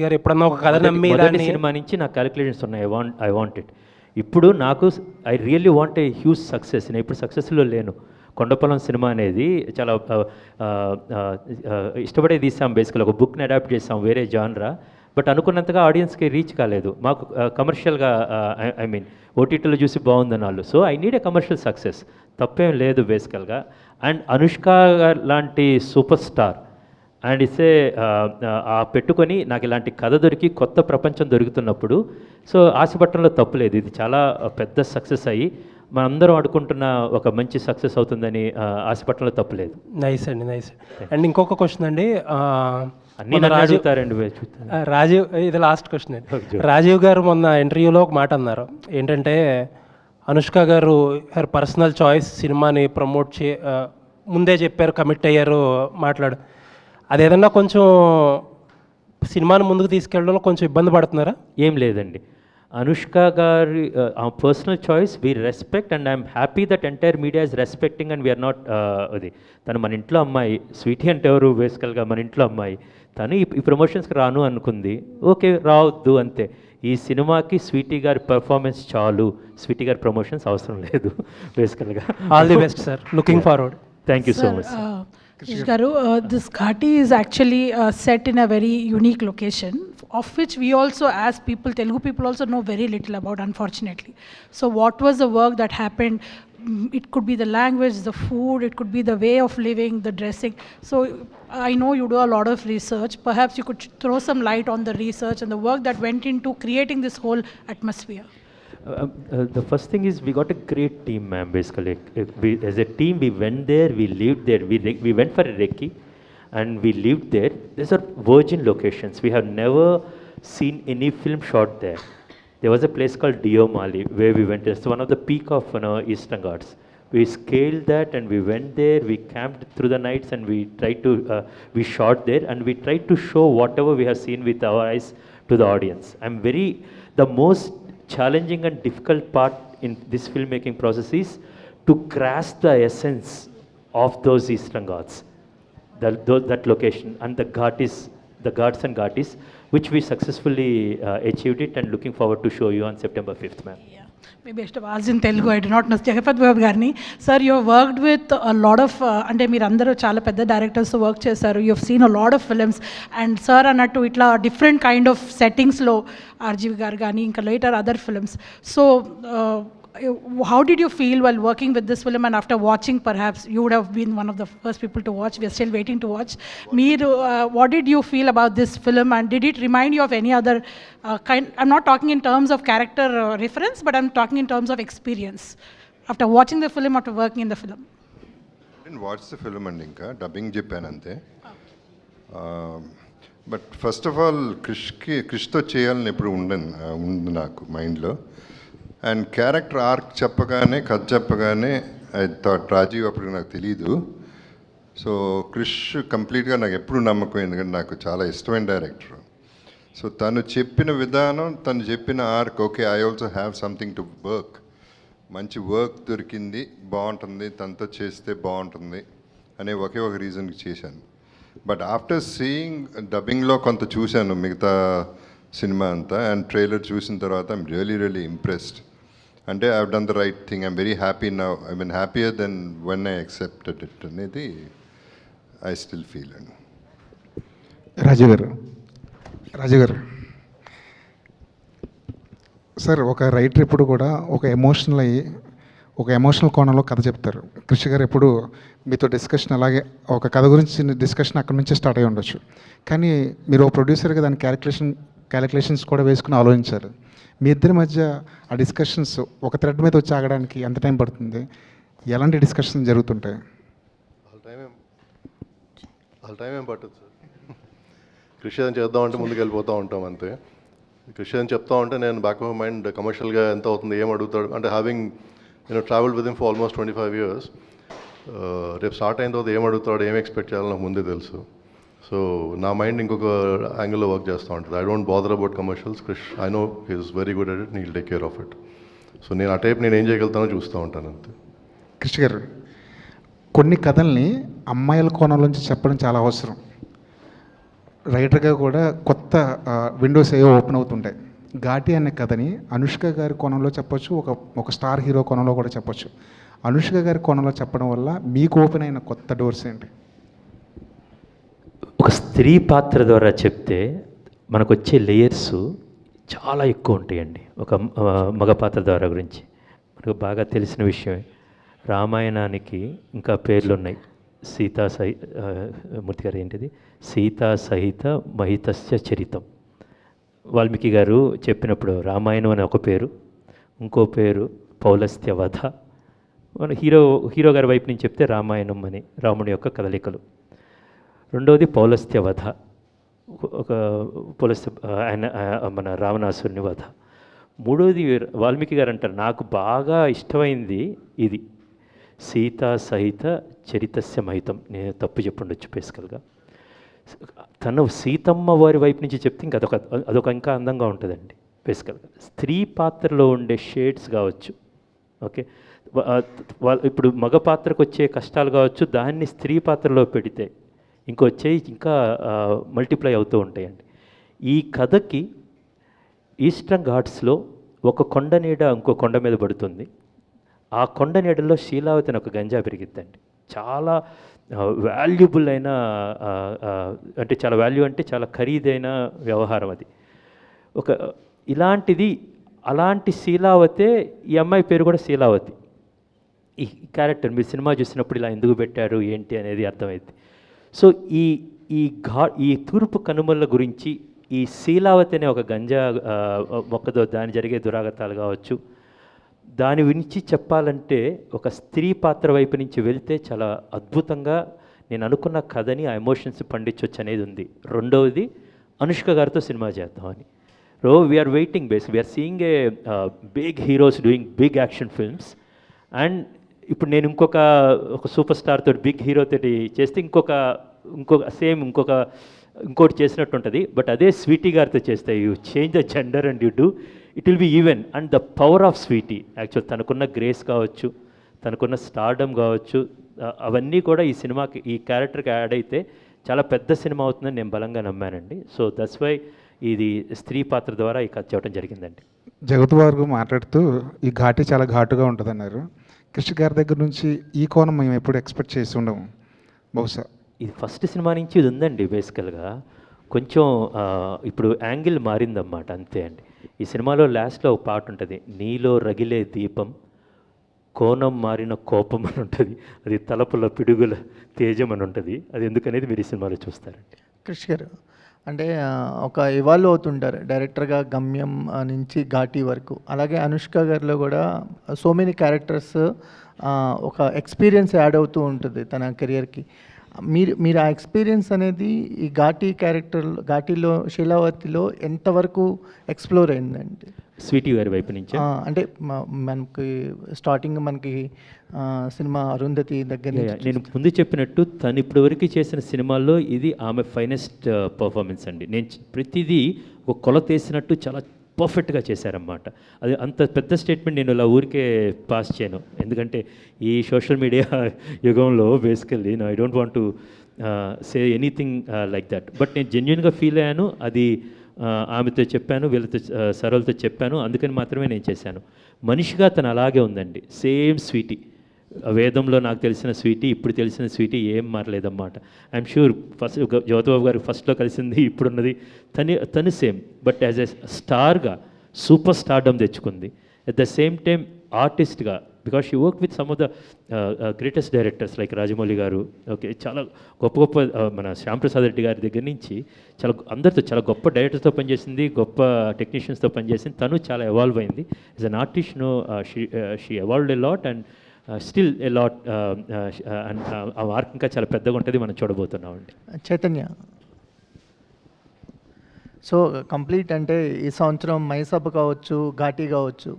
గారు ఎప్పుడన్నా ఒక కథ నమ్మి సినిమా నుంచి నాకు క్యాలిక్యులేషన్స్ ఉన్నాయి, ఐ వాంట్ ఇట్. ఇప్పుడు నాకు I really want a huge success. నేను ఇప్పుడు సక్సెస్లో లేను. కొండపొలం సినిమా అనేది చాలా ఇష్టపడే తీసాం, బేసికల్ ఒక బుక్ని అడాప్ట్ చేసాం, వేరే జాన్రా, బట్ అనుకున్నంతగా ఆడియన్స్కి రీచ్ కాలేదు. మాకు కమర్షియల్గా ఐ మీన్ ఓటీటీలో చూసి బాగుందని వాళ్ళు. So I need a commercial success, తప్పేం లేదు బేసికల్గా. అండ్ అనుష్క లాంటి సూపర్ స్టార్ అండ్ ఇసే పెట్టుకొని నాకు ఇలాంటి కథ దొరికి కొత్త ప్రపంచం దొరుకుతున్నప్పుడు సో ఆశపట్టడంలో తప్పులేదు. ఇది చాలా పెద్ద సక్సెస్ అయ్యి మనందరం అనుకుంటున్న ఒక మంచి సక్సెస్ అవుతుందని ఆశపట్టడంలో తప్పులేదు. నైస్ అండ్ ఇంకొక క్వశ్చన్ అండి, అన్నీ అడుగుతారండి. రాజీవ్, ఇది లాస్ట్ క్వశ్చన్ అండి. రాజీవ్ గారు మొన్న ఇంటర్వ్యూలో ఒక మాట అన్నారు, ఏంటంటే అనుష్క గారు హర్ పర్సనల్ చాయిస్ సినిమాని ప్రమోట్ ముందే చెప్పారు, కమిట్ అయ్యారు, అదేదన్నా కొంచెం సినిమాని ముందుకు తీసుకెళ్ళడంలో కొంచెం ఇబ్బంది పడుతున్నారా? ఏం లేదండి, అనుష్క గారి personal choice we respect and I'm happy that entire media is respecting and we're not అది. తను మన ఇంట్లో అమ్మాయి, స్వీటీ అంటే ఎవరు బేసికల్గా మన ఇంట్లో అమ్మాయి, తను ఈ ప్రమోషన్స్కి రాను అనుకుంది, ఓకే రావద్దు అంతే. ఈ సినిమాకి స్వీటీ గారి పర్ఫార్మెన్స్ చాలు, స్వీటీ గారి ప్రమోషన్స్ అవసరం లేదు బేసికల్గా. All the best sir, looking forward. Thank you so much. Krish Garu, this Ghati is actually set in a very unique location, of which we also, as people, Telugu people also know very little about, unfortunately. So what was the work that happened? It could be the language, the food, it could be the way of living, the dressing. So I know you do a lot of research. Perhaps you could throw some light on the research and the work that went into creating this whole atmosphere. The first thing is we got a great team, ma'am. Basically, as a team, we went there, we lived there. We went for a recce, and we lived there. These are virgin locations. We have never seen any film shot there. There was a place called Diomali where we went. It's one of the peak of Eastern Ghats. We scaled that and we went there. We camped through the nights and we tried to we shot there and we tried to show whatever we have seen with our eyes to the audience. The most challenging and difficult part in this filmmaking process is to grasp the essence of those Eastern Ghats, that location and the Ghats and Ghatis, which we successfully achieved it and looking forward to show you on September 5th, ma'am. Yeah. Maybe I should have asked in Telugu, I do not know. Jagapat Babu Garni, sir, you have worked with a lot of, అంటే మీరు అందరూ చాలా పెద్ద డైరెక్టర్స్తో work చేశారు, you have seen a lot of films and sir అన్నట్టు ఇట్లా different kind of సెట్టింగ్స్లో RGV గారు కానీ ఇంకా later other films. So how did you feel while working with this film, and after watching, perhaps you would have been one of the first people to watch, we are still waiting to watch. What did you feel about this film, and did it remind you of any other kind? I'm not talking in terms of character reference, but I'm talking in terms of experience. After watching the film, after working in the film. I didn't watch the film and ఇంకా dubbing చెప్పాను అంతే. But first of all క్రిష్తో చేయాలని ఎప్పుడు ఉంది నాకు మైండ్లో. And character arc చెప్పగానే, కథ చెప్పగానే ఐ థాట్ రాజీవ్ అప్పుడు నాకు తెలీదు. సో క్రిష్ కంప్లీట్గా నాకు ఎప్పుడు నమ్మకం, ఎందుకంటే నాకు చాలా ఇష్టమైన డైరెక్టర్. సో తను చెప్పిన విధానం, తను చెప్పిన arc, okay I also have something to work, మంచి వర్క్ దొరికింది, బాగుంటుంది, తనతో చేస్తే బాగుంటుంది అనే ఒకే ఒక రీజన్కి చేశాను. బట్ ఆఫ్టర్ సీయింగ్ డబ్బింగ్లో కొంత చూశాను మిగతా సినిమా అంతా, అండ్ ట్రైలర్ చూసిన తర్వాత ఐమ్ రియలీ ఇంప్రెస్డ్. అంటే I done the right thing, I'm very happy now, I mean happier then when I accepted it అనేది ఐ స్టిల్ ఫీల్ అండి. రాజు గారు సార్, ఒక రైటర్ ఎప్పుడు కూడా ఒక ఎమోషనల్ కోణంలో కథ చెప్తారు. కృషి గారు ఎప్పుడు మీతో డిస్కషన్ అలాగే ఒక కథ గురించి డిస్కషన్ అక్కడి నుంచే స్టార్ట్ అయ్యి ఉండొచ్చు, కానీ మీరు ఒక ప్రొడ్యూసర్గా దాని క్యాలిక్యులేషన్స్ కూడా వేసుకుని ఆలోచించారు. మీ ఇద్దరి మధ్య ఆ డిస్కషన్స్ ఒక థ్రెడ్ మీద వచ్చి ఆగడానికి ఎంత టైం పడుతుంది? ఎలాంటి డిస్కషన్స్ జరుగుతుంటాయి? వాళ్ళ టైం ఏం పట్టదు సార్. కృషి అని చేద్దామంటే ముందుకు వెళ్ళిపోతూ ఉంటాం అంతే. కృషి అని చెప్తా ఉంటే నేను బ్యాక్ ఆఫ్ మైండ్ కమర్షియల్గా ఎంత అవుతుంది, ఏం అడుగుతాడు అంటే, having travelled with him for almost 25 years, రేపు స్టార్ట్ అయిన తర్వాత ఏం అడుగుతాడు, ఏం ఎక్స్పెక్ట్ చేయాలో నాకు ముందే తెలుసు. సో నా మైండ్ ఇంకొక యాంగిల్లో వర్క్ చేస్తూ ఉంటుంది. I don't bother about commercials. Krish I know he's very good at it, he'll take care of it. So నేను ఆ టైప్ నేను ఏం చేయగలుగుతానో చూస్తూ ఉంటాను అంతే. కృష్ణ గారు, కొన్ని కథల్ని అమ్మాయిల కోణంలోంచి చెప్పడం చాలా అవసరం. రైటర్గా కూడా కొత్త విండోస్ ఏవో ఓపెన్ అవుతుంటాయి. ఘాటి అనే కథని అనుష్క గారి కోణంలో చెప్పొచ్చు, ఒక స్టార్ హీరో కోణంలో కూడా చెప్పొచ్చు. అనుష్క గారి కోణంలో చెప్పడం వల్ల మీకు ఓపెన్ అయిన కొత్త డోర్స్ ఏంటి? ఒక స్త్రీ పాత్ర ద్వారా చెప్తే మనకు వచ్చే లేయర్స్ చాలా ఎక్కువ ఉంటాయండి. ఒక మగ పాత్ర ద్వారా గురించి మనకు బాగా తెలిసిన విషయమే. రామాయణానికి ఇంకా పేర్లు ఉన్నాయి. మూర్తి గారు ఏంటిది, సీతా సహిత మహితస్య చరితం. వాల్మీకి గారు చెప్పినప్పుడు రామాయణం అనే ఒక పేరు, ఇంకో పేరు పౌలస్త్య వధ. మన హీరో గారి వైపు నుంచి చెప్తే రామాయణం అని రాముడి యొక్క కదలికలు. రెండవది పౌలస్త్య వధ, ఒక ఆయన మన రావణాసురుని వధ. మూడవది వాల్మీకి గారు అంటారు, నాకు బాగా ఇష్టమైంది ఇది, సీతా సహిత చరితస్య మహితం. నేను తప్పు చెప్పుండొచ్చు బేసికల్గా. తను సీతమ్మ వారి వైపు నుంచి చెప్తే ఇంకా అదొక ఇంకా అందంగా ఉంటుందండి బేసికల్గా. స్త్రీ పాత్రలో ఉండే షేడ్స్ కావచ్చు, ఓకే, ఇప్పుడు మగ పాత్రకు వచ్చే కష్టాలు కావచ్చు, దాన్ని స్త్రీ పాత్రలో పెడితే ఇంకా మల్టిప్లై అవుతూ ఉంటాయండి. ఈ కథకి ఈస్టర్న్ ఘాట్స్లో ఒక కొండ నీడ ఇంకో కొండ మీద పడుతుంది. ఆ కొండ నీడలో శీలావతి అని ఒక గంజా పెరిగిద్దండి. చాలా వాల్యుబుల్ అయిన, అంటే చాలా వాల్యూ అంటే చాలా ఖరీదైన వ్యవహారం అది. అలాంటి శీలావతే, ఈ అమ్మాయి పేరు కూడా శీలావతి. ఈ క్యారెక్టర్ మీరు సినిమా చూసినప్పుడు ఇలా ఎందుకు పెట్టారు ఏంటి అనేది అర్థమైంది. సో ఈ తూర్పు కనుమల గురించి, ఈ శీలావతి అనే ఒక గంజా మొక్కతో దాని జరిగే దురాగతాలు కావచ్చు, దాని గురించి చెప్పాలంటే ఒక స్త్రీ పాత్ర వైపు నుంచి వెళ్తే చాలా అద్భుతంగా నేను అనుకున్న కథని ఆ ఎమోషన్స్ పండించవచ్చు అనేది ఉంది. రెండవది అనుష్క గారితో సినిమా చేద్దామని. We're waiting we're seeing a big heroes doing big action films. And ఇప్పుడు నేను ఒక సూపర్ స్టార్ తోటి, బిగ్ హీరో తోటి చేస్తే ఇంకోటి చేసినట్టు ఉంటుంది. బట్ అదే స్వీటీ గారితో చేస్తే you change the gender and you do, it will be even. And the power of Sweety, actual తనకున్న గ్రేస్ కావచ్చు, తనకున్న స్టార్డమ్ కావచ్చు, అవన్నీ కూడా ఈ సినిమాకి, ఈ క్యారెక్టర్కి యాడ్ అయితే చాలా పెద్ద సినిమా అవుతుందని నేను బలంగా నమ్మానండి. సో దట్స్ వై ఇది స్త్రీ పాత్ర ద్వారా ఈ కథ చేయడం జరిగిందండి. జగత్ వారు మాట్లాడుతూ ఈ ఘాటి చాలా ఘాటుగా ఉంటుందన్నారు. కృష్ణ గారి దగ్గర నుంచి ఈ కోణం మేము ఎప్పుడు ఎక్స్పెక్ట్ చేసి ఉండము. బహుశా ఇది ఫస్ట్ సినిమా నుంచి ఇది ఉందండి. బేసికల్గా కొంచెం ఇప్పుడు యాంగిల్ మారిందన్నమాట, అంతే అండి. ఈ సినిమాలో లాస్ట్లో ఒక పాట ఉంటుంది, నీలో రగిలే దీపం కోణం మారిన కోపం అని ఉంటుంది, అది తలపుల పిడుగుల తేజం అని ఉంటుంది. అది ఎందుకనేది మీరు ఈ సినిమాలో చూస్తారండి. కృష్ గారు అంటే ఒక ఇవాల్వ్ అవుతుంటారు డైరెక్టర్గా, గమ్యం నుంచి ఘాటి వరకు. అలాగే అనుష్క గారిలో కూడా సో మెనీ క్యారెక్టర్స్, ఒక ఎక్స్పీరియన్స్ యాడ్ అవుతూ ఉంటుంది తన కెరియర్కి. మీరు ఆ ఎక్స్పీరియన్స్ అనేది ఈ ఘాటీ క్యారెక్టర్, ఘాటీలో శీలావతిలో ఎంతవరకు ఎక్స్ప్లోర్ అయిందండి? స్వీటీ గారి వైపు నుంచి అంటే మనకి స్టార్టింగ్ మనకి సినిమా అరుంధతి దగ్గర నుంచి నేను ముందు చెప్పినట్టు తను ఇప్పటివరకు చేసిన సినిమాల్లో ఇది ఆమె ఫైనెస్ట్ పర్ఫార్మెన్స్ అండి. నేను ప్రతిదీ ఒక కొలత వేసినట్టు చాలా పర్ఫెక్ట్గా చేశారన్నమాట. అది అంత పెద్ద స్టేట్మెంట్ నేను ఇలా ఊరికే పాస్ చేయను, ఎందుకంటే ఈ సోషల్ మీడియా యుగంలో basically I don't want to say anything like that. But నేను జెన్యున్గా ఫీల్ అయ్యాను. అది ఆమెతో చెప్పాను, వీళ్ళతో సరళతో చెప్పాను, అందుకని మాత్రమే నేను చేశాను. మనిషిగా తను అలాగే ఉందండి, సేమ్ స్వీటీ. వేదంలో నాకు తెలిసిన స్వీటీ, ఇప్పుడు తెలిసిన స్వీటీ ఏం మారలేదన్నమాట. ఐఎమ్ షూర్ ఫస్ట్ జ్యోతిబాబు గారు ఫస్ట్లో కలిసింది ఇప్పుడున్నది తను సేమ్. బట్ యాజ్ ఎ స్టార్గా సూపర్ స్టార్డమ్ తెచ్చుకుంది. అట్ ద సేమ్ టైం ఆర్టిస్ట్గా, because she work with some of the greatest directors like Rajamouli గారు, ఓకే, చాలా గొప్ప గొప్ప మన శ్యామ్ ప్రసాద్ రెడ్డి గారి దగ్గర నుంచి చాలా అందరితో చాలా గొప్ప డైరెక్టర్స్తో పనిచేసింది, గొప్ప టెక్నీషియన్స్తో పనిచేసింది. తను చాలా ఎవాల్వ్ అయింది. As an artist she evolved a lot and still a lot. And ఆ మార్క్ ఇంకా చాలా పెద్దగా ఉంటుంది, మనం చూడబోతున్నామండి. చైతన్య, సో కంప్లీట్ అంటే ఈ సంవత్సరం మైసబ్ కావచ్చు, ఘాటీ కావచ్చు,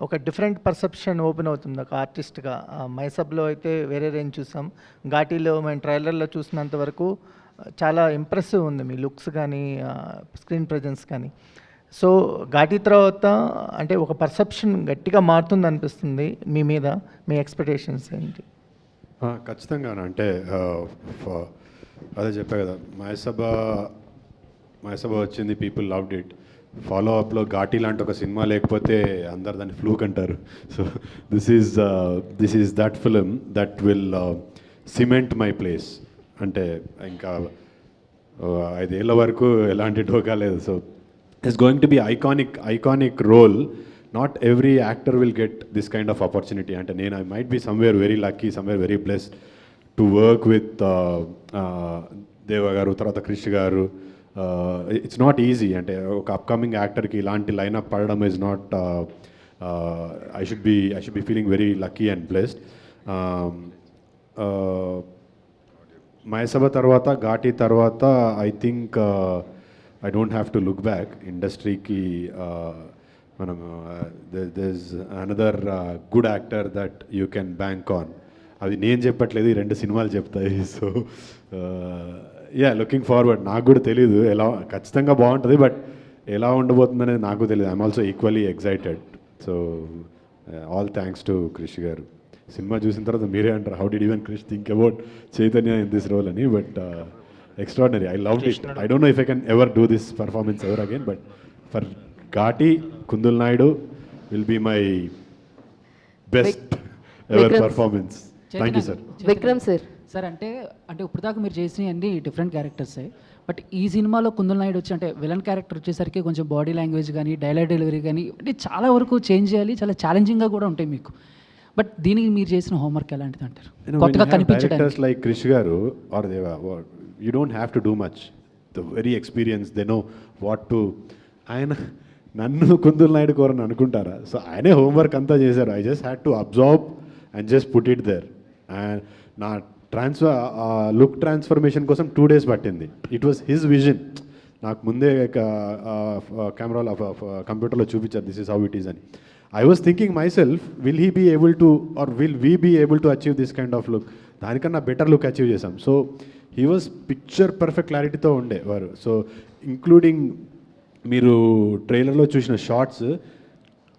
ఒక డిఫరెంట్ పర్సెప్షన్ ఓపెన్ అవుతుంది ఒక ఆర్టిస్ట్గా. మైసబ్లో అయితే వేరే రేంజ్ చూసాం, ఘాటీలో మేము ట్రైలర్లో చూసినంత వరకు చాలా ఇంప్రెసివ్ ఉంది మీ లుక్స్ కానీ స్క్రీన్ ప్రజెన్స్ కానీ. సో ఘాటీ తర్వాత అంటే ఒక పర్సెప్షన్ గట్టిగా మారుతుంది అనిపిస్తుంది మీ మీద. మీ ఎక్స్పెక్టేషన్స్ ఏంటి? ఖచ్చితంగా అంటే అదే చెప్పా కదా, మైసభ వచ్చింది, పీపుల్ లవ్డ్ ఇట్. ఫాలో అప్లో ఘాటీ లాంటి ఒక సినిమా లేకపోతే అందరు దాన్ని ఫ్లూక్ అంటారు. So this is that film that will cement my place. అంటే ఇంకా 5 ఏళ్ళ వరకు ఎలాంటి ఢోకా లేదు. So it's going to be iconic role. Not every actor will get this kind of opportunity. అంటే నేను I might be somewhere very lucky, somewhere very blessed to work with Deva garu, తర్వాత క్రిష్ గారు. It's not easy. అంటే ఒక upcoming యాక్టర్కి ఇలాంటి lineup పడడం is not, I should be feeling very lucky and blessed. మైసభ తర్వాత, ఘాటీ తర్వాత I think I don't have to look back. ఇండస్ట్రీకి మనం there's another good actor that you can bank on. అది నేను చెప్పట్లేదు, ఈ 2 సినిమాలు చెప్తాయి. So yeah, looking forward. నాకు కూడా తెలీదు ఎలా, ఖచ్చితంగా బాగుంటుంది, బట్ ఎలా ఉండబోతుందనేది నాకు తెలియదు. I'm also equally excited. So all thanks to Krish గారు. సినిమా చూసిన తర్వాత మీరే అంటారు, how did even Krish think about Chaitanya in this role అని. But extraordinary. I loved it. I don't know if I can ever do this performance ever again, but for Ghati, Kundul Naidu will be my best ever performance. Thank you, sir. Vikram sir. Sir అంటే ఇప్పుడు దాకా మీరు చేసిన అన్ని different క్యారెక్టర్సే, but ఈ సినిమాలో కుందల్ నాయుడు వచ్చి అంటే విలన్ క్యారెక్టర్ వచ్చేసరికి కొంచెం బాడీ లాంగ్వేజ్ కానీ డైలాగ్ డెలివరీ కానీ అంటే చాలా వరకు చేంజ్ చేయాలి, చాలా ఛాలెంజింగ్గా కూడా ఉంటాయి మీకు. బట్ దీనికి మీరు చేసిన హోంవర్క్ ఎలాంటిది అంటారు? కొత్తగా కనిపించడానికి లైక్ క్రిష్ గారు ఆర్ దేవా, you don't have to do much. The very experienced, they know what to. ఆయన నన్ను కుందుల్ నాయుడు కోరని అనుకుంటారా? సో ఆయనే హోంవర్క్ అంతా చేశారు. I just had to absorb and just put it there. And నా లుక్ ట్రాన్స్ఫర్మేషన్ కోసం 2 days పట్టింది. It was his vision. నాకు ముందే కెమెరాలో కంప్యూటర్లో చూపించారు, this is how it is అని. I was thinking myself, will he be able to or will we be able to achieve this kind of look? దానికన్నా better look achieve చేసాం. So he was picture perfect క్లారిటీతో ఉండేవారు. So including మీరు ట్రైలర్లో చూసిన shorts,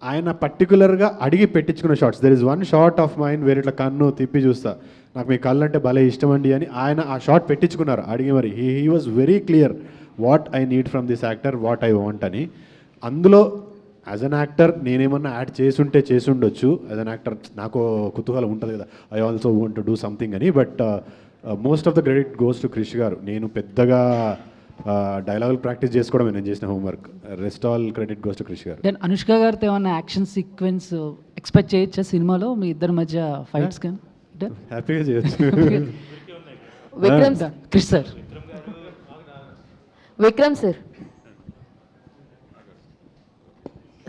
ఆయన పర్టికులర్గా అడిగి పెట్టించుకున్న shots. There is one shot of mind వేరే ఇట్లా కన్ను తిప్పి చూస్తా, నాకు మీ కళ్ళు అంటే భలే ఇష్టం అండి అని ఆయన ఆ షార్ట్ పెట్టించుకున్నారు అడిగి. మరి he was very clear what I need from this actor, what I want అని. అందులో యాజ్ అన్ యాక్టర్ నేనేమన్నా యాడ్ చేసి ఉండొచ్చు. యాజ్ అన్ యాక్టర్ నాకు కుతూహలం ఉంటుంది కదా, I also want to do something అని. But most of the credit goes to Krish గారు. నేను పెద్దగా డైలాగులు ప్రాక్టీస్ చేసుకోవడమే నేను చేసిన homework. Rest all credit goes to Krish గారు. దెన్ అనుష్క గారితో ఏమన్నా యాక్షన్ సీక్వెన్స్ ఎక్స్పెక్ట్ చేయొచ్చా సినిమాలో మీ ఇద్దరి మధ్య ఫైట్స్ కానీ? హ్యాపీగా చేయొచ్చు. Vikram Krish sir. Vikram sir.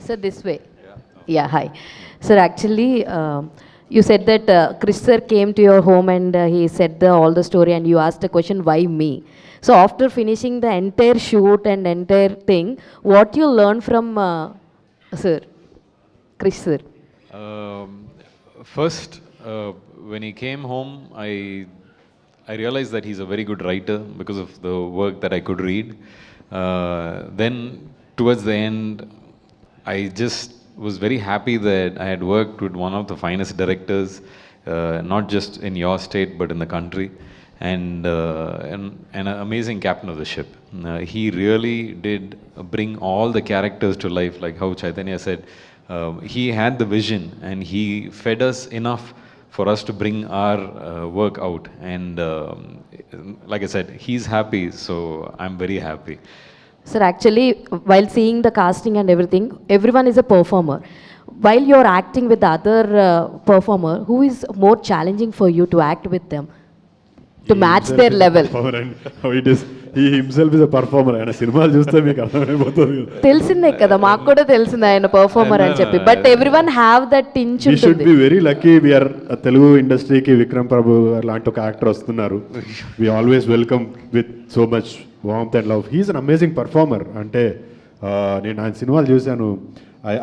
Sir this way. Yeah, hi sir. Actually You said that Chris sir came to your home and he said all the story and you asked a question, why me? So after finishing the entire shoot and entire thing, what you learned from sir, Chris sir? First, when he came home, I realized that he's a very good writer because of the work that I could read. Then, towards the end, I just was very happy that I had worked with one of the finest directors, not just in your state but in the country, and an amazing captain of the ship. He really did bring all the characters to life, like how Chaitanya said. He had the vision and he fed us enough for us to bring our work out. And like I said, he's happy, so I'm very happy. Sir, actually, while seeing the casting and everything, everyone is a performer. While you're acting with the other performer, who is more challenging for you to act with them? To match their level. He himself is a performer. ఆయన సినిమాలు చూస్తే మీకు అర్థమైపోతుంది. తెలిసిందే కదా, మాకు కూడా తెలిసిందే ఆయన పర్ఫార్మర్ అని చెప్పి. But everyone have that tinge We should be very lucky. We are Telugu ఇండస్ట్రీకి విక్రమ్ ప్రభు లాంటి ఒక యాక్టర్ వస్తున్నారు. We always welcome with so much warmth and love. He is an amazing performer. అంటే నేను ఆయన సినిమాలు చూశాను.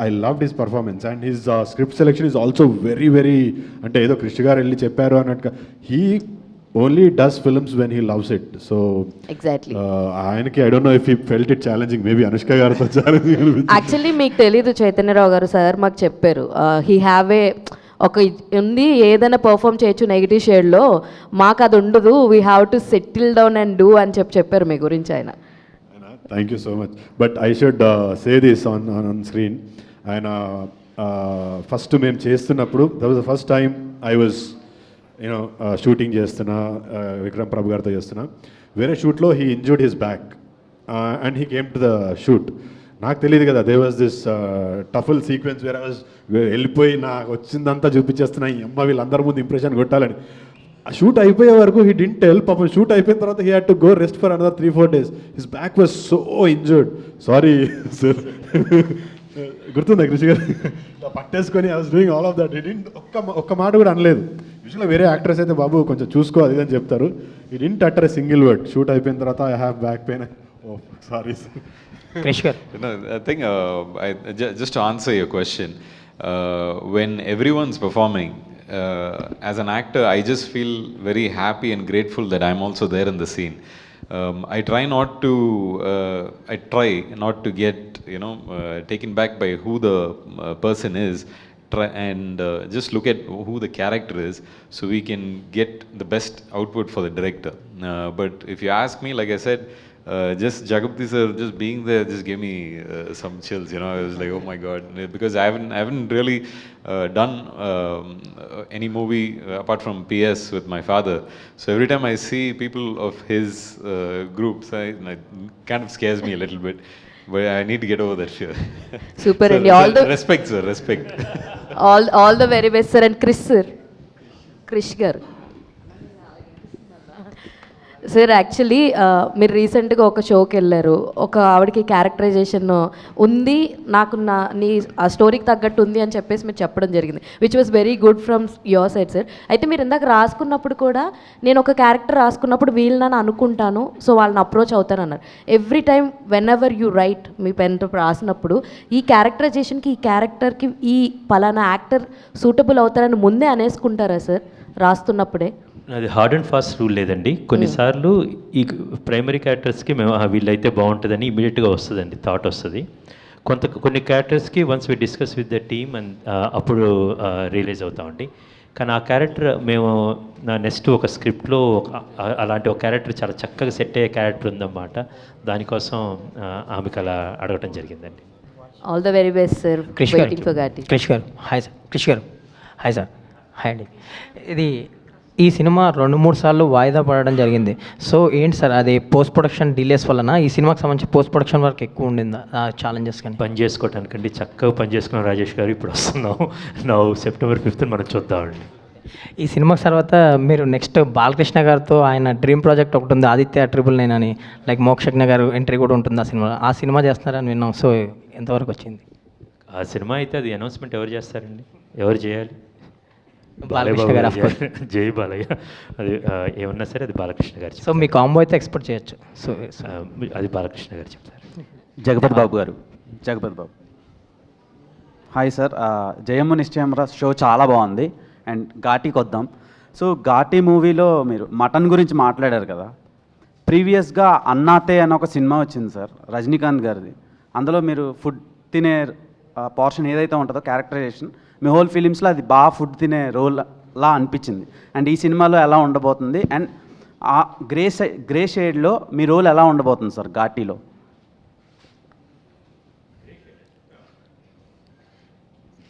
I loved his performance and his script selection is also very very అంటే ఏదో కృష్ణ గారు వెళ్ళి చెప్పారు అన్నట్టుగా. He only does films when he loves it. So exactly ఆయనకి I don't know if he felt it challenging. Maybe Anushka గారితో challenging అనిపించింది. Actually మీకు తెలీదు, చైతన్యరావు గారు సార్ మాకు చెప్పారు, హీ హ్యావ్ ఏ ఒక ఉంది, ఏదైనా పర్ఫామ్ చేయొచ్చు నెగిటివ్ షేడ్లో, మాకు అది ఉండదు, we have to settle down and do అని చెప్పారు మీ గురించి ఆయన. Thank you so much. But I should say this on screen. ఆయన ఫస్ట్ మేము చేస్తున్నప్పుడు, that was the first time I was shooting చేస్తున్నా, విక్రమ్ ప్రభు గారితో చేస్తున్నా. వేరే షూట్లో he injured his back and he came to the shoot. నాకు తెలియదు కదా, దే వాజ్ దిస్ టఫుల్ సీక్వెన్స్ వేర్ ఐ వాజ్ వెళ్ళిపోయి నాకు వచ్చిందంతా చూపించేస్తున్నా, ఈ అమ్మ వీళ్ళందరి ముందు ఇంప్రెషన్ కొట్టాలని. ఆ షూట్ అయిపోయే వరకు హీ డింట్ టెల్. పాపం షూట్ అయిపోయిన తర్వాత he had to go rest for another 3-4 days. His back was so injured. Sorry sir, గుర్తుందా కృషి గారు? పట్టేసుకొని I was doing all of that. He didn't ఒక్క మాట కూడా అనలేదు. యూజువల్గా వేరే యాక్టర్స్ అయితే బాబు కొంచెం చూసుకో అది అని చెప్తారు. He didn't utter a single word. Shoot అయిపోయిన తర్వాత I have back pain. Oh sorry sir. I think just to answer your question, when everyone's performing, as an actor, I just feel very happy and grateful that I'm also there in the scene. I try not to get taken back by who the person is. Try and just look at who the character is, so we can get the best output for the director. But if you ask me, like I said, just Jagapati sir just being there just gave me some chills. I was like, oh my god, because I haven't really done any movie apart from PS with my father. So every time I see people of his groups, it kind of scares me a little bit. But I need to get over that fear. Super, So, and all the respect, sir. Respect. all the very best, sir. And Chris sir, Krish garu. Sir actually మీరు రీసెంట్గా ఒక షోకి వెళ్ళారు, ఒక ఆవిడకి characterisation ఉంది, నాకు నీ ఆ స్టోరీకి తగ్గట్టు ఉంది అని చెప్పేసి మీరు చెప్పడం జరిగింది, which was very good from your side sir. అయితే మీరు ఇందాక రాసుకున్నప్పుడు కూడా, నేను ఒక క్యారెక్టర్ రాసుకున్నప్పుడు వీళ్ళని అనుకుంటాను, సో వాళ్ళని అప్రోచ్ అవుతాను అన్నారు. Every time whenever you write, మీ పెన్తో రాసినప్పుడు ఈ క్యారెక్టరైజేషన్కి, ఈ క్యారెక్టర్కి ఈ పలానా యాక్టర్ సూటబుల్ అవుతారని ముందే అనేసుకుంటారా సార్ రాస్తున్నప్పుడే? అది హార్డ్ అండ్ ఫాస్ట్ రూల్ లేదండి. కొన్నిసార్లు ఈ ప్రైమరీ క్యారెక్టర్స్కి మేము వీళ్ళైతే బాగుంటుందని ఇమీడియట్గా వస్తుందండి, థాట్ వస్తుంది. కొన్ని క్యారెక్టర్స్కి once we discuss with the team and అప్పుడు రియలైజ్ అవుతామండి. కానీ ఆ క్యారెక్టర్ మేము నెక్స్ట్ ఒక స్క్రిప్ట్లో అలాంటి ఒక క్యారెక్టర్ చాలా చక్కగా సెట్ అయ్యే క్యారెక్టర్ ఉందన్నమాట. దానికోసం ఆమెకు అలా అడగటం జరిగిందండి. All the very best sir. Krish garu, Krish గారు హాయ్ సార్. క్రిష్ గారు హాయ్ సార్. హాయ్ అండి. ఇది ఈ సినిమా 2-3 సార్లు వాయిదా పడడం జరిగింది. సో ఏంటి సార్ అది పోస్ట్ ప్రొడక్షన్ డిలేస్ వలన ఈ సినిమాకి సంబంధించి పోస్ట్ ప్రొడక్షన్ వర్క్ ఎక్కువ ఉండిందా ఛాలెంజెస్? కానీ పని చేసుకోవటానికండి చక్కగా పని చేసుకున్నాం రాజేష్ గారు. ఇప్పుడు వస్తున్నాం సెప్టెంబర్ 5th మనం చూద్దామండి. ఈ సినిమాకి తర్వాత మీరు నెక్స్ట్ బాలకృష్ణ గారితో ఆయన డ్రీమ్ ప్రాజెక్ట్ ఒకటి ఉంది, ఆదిత్య 999 అని, లైక్ మోక్షజ్ఞ గారు ఎంట్రీ కూడా ఉంటుంది ఆ సినిమా. ఆ సినిమా చేస్తున్నారని విన్నాం. సో ఎంతవరకు వచ్చింది ఆ సినిమా? అయితే అది అనౌన్స్మెంట్ ఎవరు చేస్తారండి, ఎవరు చేయాలి? బాలకృష్ణ గారు of course. జై బాలయ్య. అది ఏమన్నా సరే అది బాలకృష్ణ గారు సో మీ కాంబో అయితే ఎక్స్పెక్ట్ చేయొచ్చు. సో అది బాలకృష్ణ గారు చెప్తారు. జగపతి బాబు గారు. జగపతి బాబు. హాయ్ సార్, జయమ్మ నిశ్చయమరా షో చాలా బాగుంది. అండ్ ఘాటీకి వద్దాం. సో ఘాటీ మూవీలో మీరు మటన్ గురించి మాట్లాడారు కదా. ప్రీవియస్గా అన్నాతే అని ఒక సినిమా వచ్చింది సార్, రజనీకాంత్ గారిది. అందులో మీరు ఫుడ్ తినే పోర్షన్ ఏదైతే ఉంటుందో క్యారెక్టరైజేషన్, మీ హోల్ ఫిలిమ్స్లో అది బాగా ఫుడ్ తినే రోల్ లా అనిపించింది. అండ్ ఈ సినిమాలో ఎలా ఉండబోతుంది, అండ్ ఆ గ్రే షేడ్లో మీ రోల్ ఎలా ఉండబోతుంది సార్ ఘాటీలో?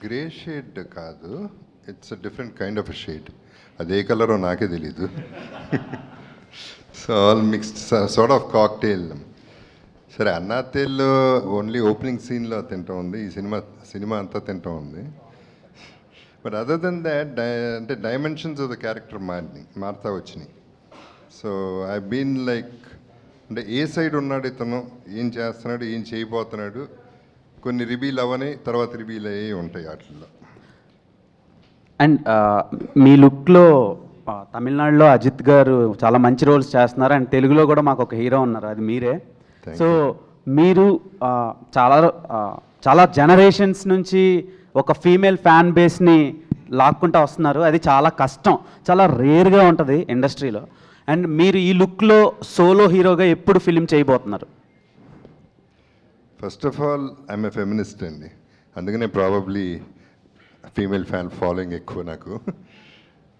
గ్రే షేడ్ కాదు, it's a different kind of a shade. అది ఏ కలరో నాకే తెలీదు. So all mixed sort of cocktail. సరే, అన్నాతేల్లో ఓన్లీ ఓపెనింగ్ సీన్లో తింటూ ఉంది, ఈ సినిమా అంతా తింటూ ఉంది. బట్ అదర్ దెన్ దాట్ అంటే డైమెన్షన్స్ ఆఫ్ ద క్యారెక్టర్ మారుతా వచ్చినాయి. సో ఐ బీన్ లైక్, అంటే ఏ సైడ్ ఉన్నాడు ఇతను, ఏం చేస్తున్నాడు, ఏం చేయబోతున్నాడు, కొన్ని రివీల్ అవ్వని, తర్వాత రివీల్ అయ్యి ఉంటాయి వాటిల్లో. అండ్ మీ లుక్లో తమిళనాడులో అజిత్ గారు చాలా మంచి రోల్స్ చేస్తున్నారు. అండ్ తెలుగులో కూడా మాకు ఒక హీరో ఉన్నారు, అది మీరే. సో మీరు చాలా జనరేషన్స్ నుంచి ఒక ఫీమేల్ ఫ్యాన్ బేస్ని లాక్కుంటూ వస్తున్నారు. అది చాలా కష్టం, చాలా రేర్గా ఉంటుంది ఇండస్ట్రీలో. అండ్ మీరు ఈ లుక్లో సోలో హీరోగా ఎప్పుడు ఫిలిం చేయబోతున్నారు? First of all I'm a feminist అండి, అందుకనే ప్రాబబ్లీ ఫీమేల్ ఫ్యాన్ ఫాలోయింగ్ ఎక్కువ నాకు.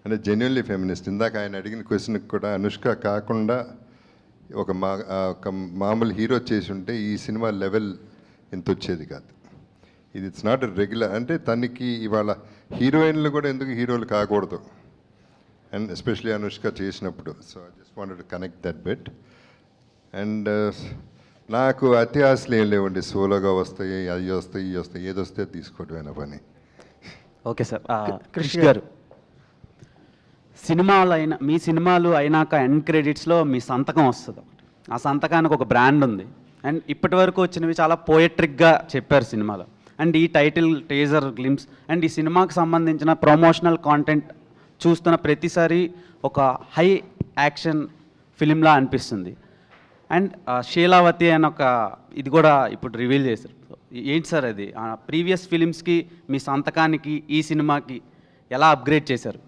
అంటే జెన్యున్లీ ఫెమినిస్ట్. ఇందాక ఆయన అడిగిన క్వశ్చన్కి కూడా అనుష్క కాకుండా ఒక మామూలు హీరో చేసి ఉంటే ఈ సినిమా లెవెల్ ఇంత వచ్చేది కాదు. ఇది ఇట్స్ నాట్ రెగ్యులర్, అంటే తనకి ఇవాళ హీరోయిన్లు కూడా ఎందుకు హీరోలు కాకూడదు, అండ్ ఎస్పెషలీ అనుష్క చేసినప్పుడు. So I just wanted to connect that bit. And నాకు అతి ఆశలు ఏం లేవండి, సోలోగా వస్తాయి, అవి వస్తాయి, ఇవి వస్తాయి, ఏది వస్తే తీసుకోవడమేనా పని. Okay sir. క్రిష్ గారు, మీ సినిమాలు అయినాక ఎండ్ క్రెడిట్స్లో మీ సంతకం వస్తుంది. ఆ సంతకానికి ఒక బ్రాండ్ ఉంది. అండ్ ఇప్పటి వరకు వచ్చినవి చాలా పోయట్రిక్గా చెప్పారు సినిమాలో. అండ్ ఈ టైటిల్, టేజర్ గ్లిమ్స్, అండ్ ఈ సినిమాకి సంబంధించిన ప్రమోషనల్ కాంటెంట్ చూస్తున్న ప్రతిసారి ఒక హై యాక్షన్ ఫిలింలా అనిపిస్తుంది. అండ్ శీలావతి అని ఒక ఇది కూడా ఇప్పుడు రివీల్ చేశారు. ఏంటి సార్ అది? ప్రీవియస్ ఫిలిమ్స్కి మీ సంతకానికి ఈ సినిమాకి ఎలా అప్గ్రేడ్ చేశారు?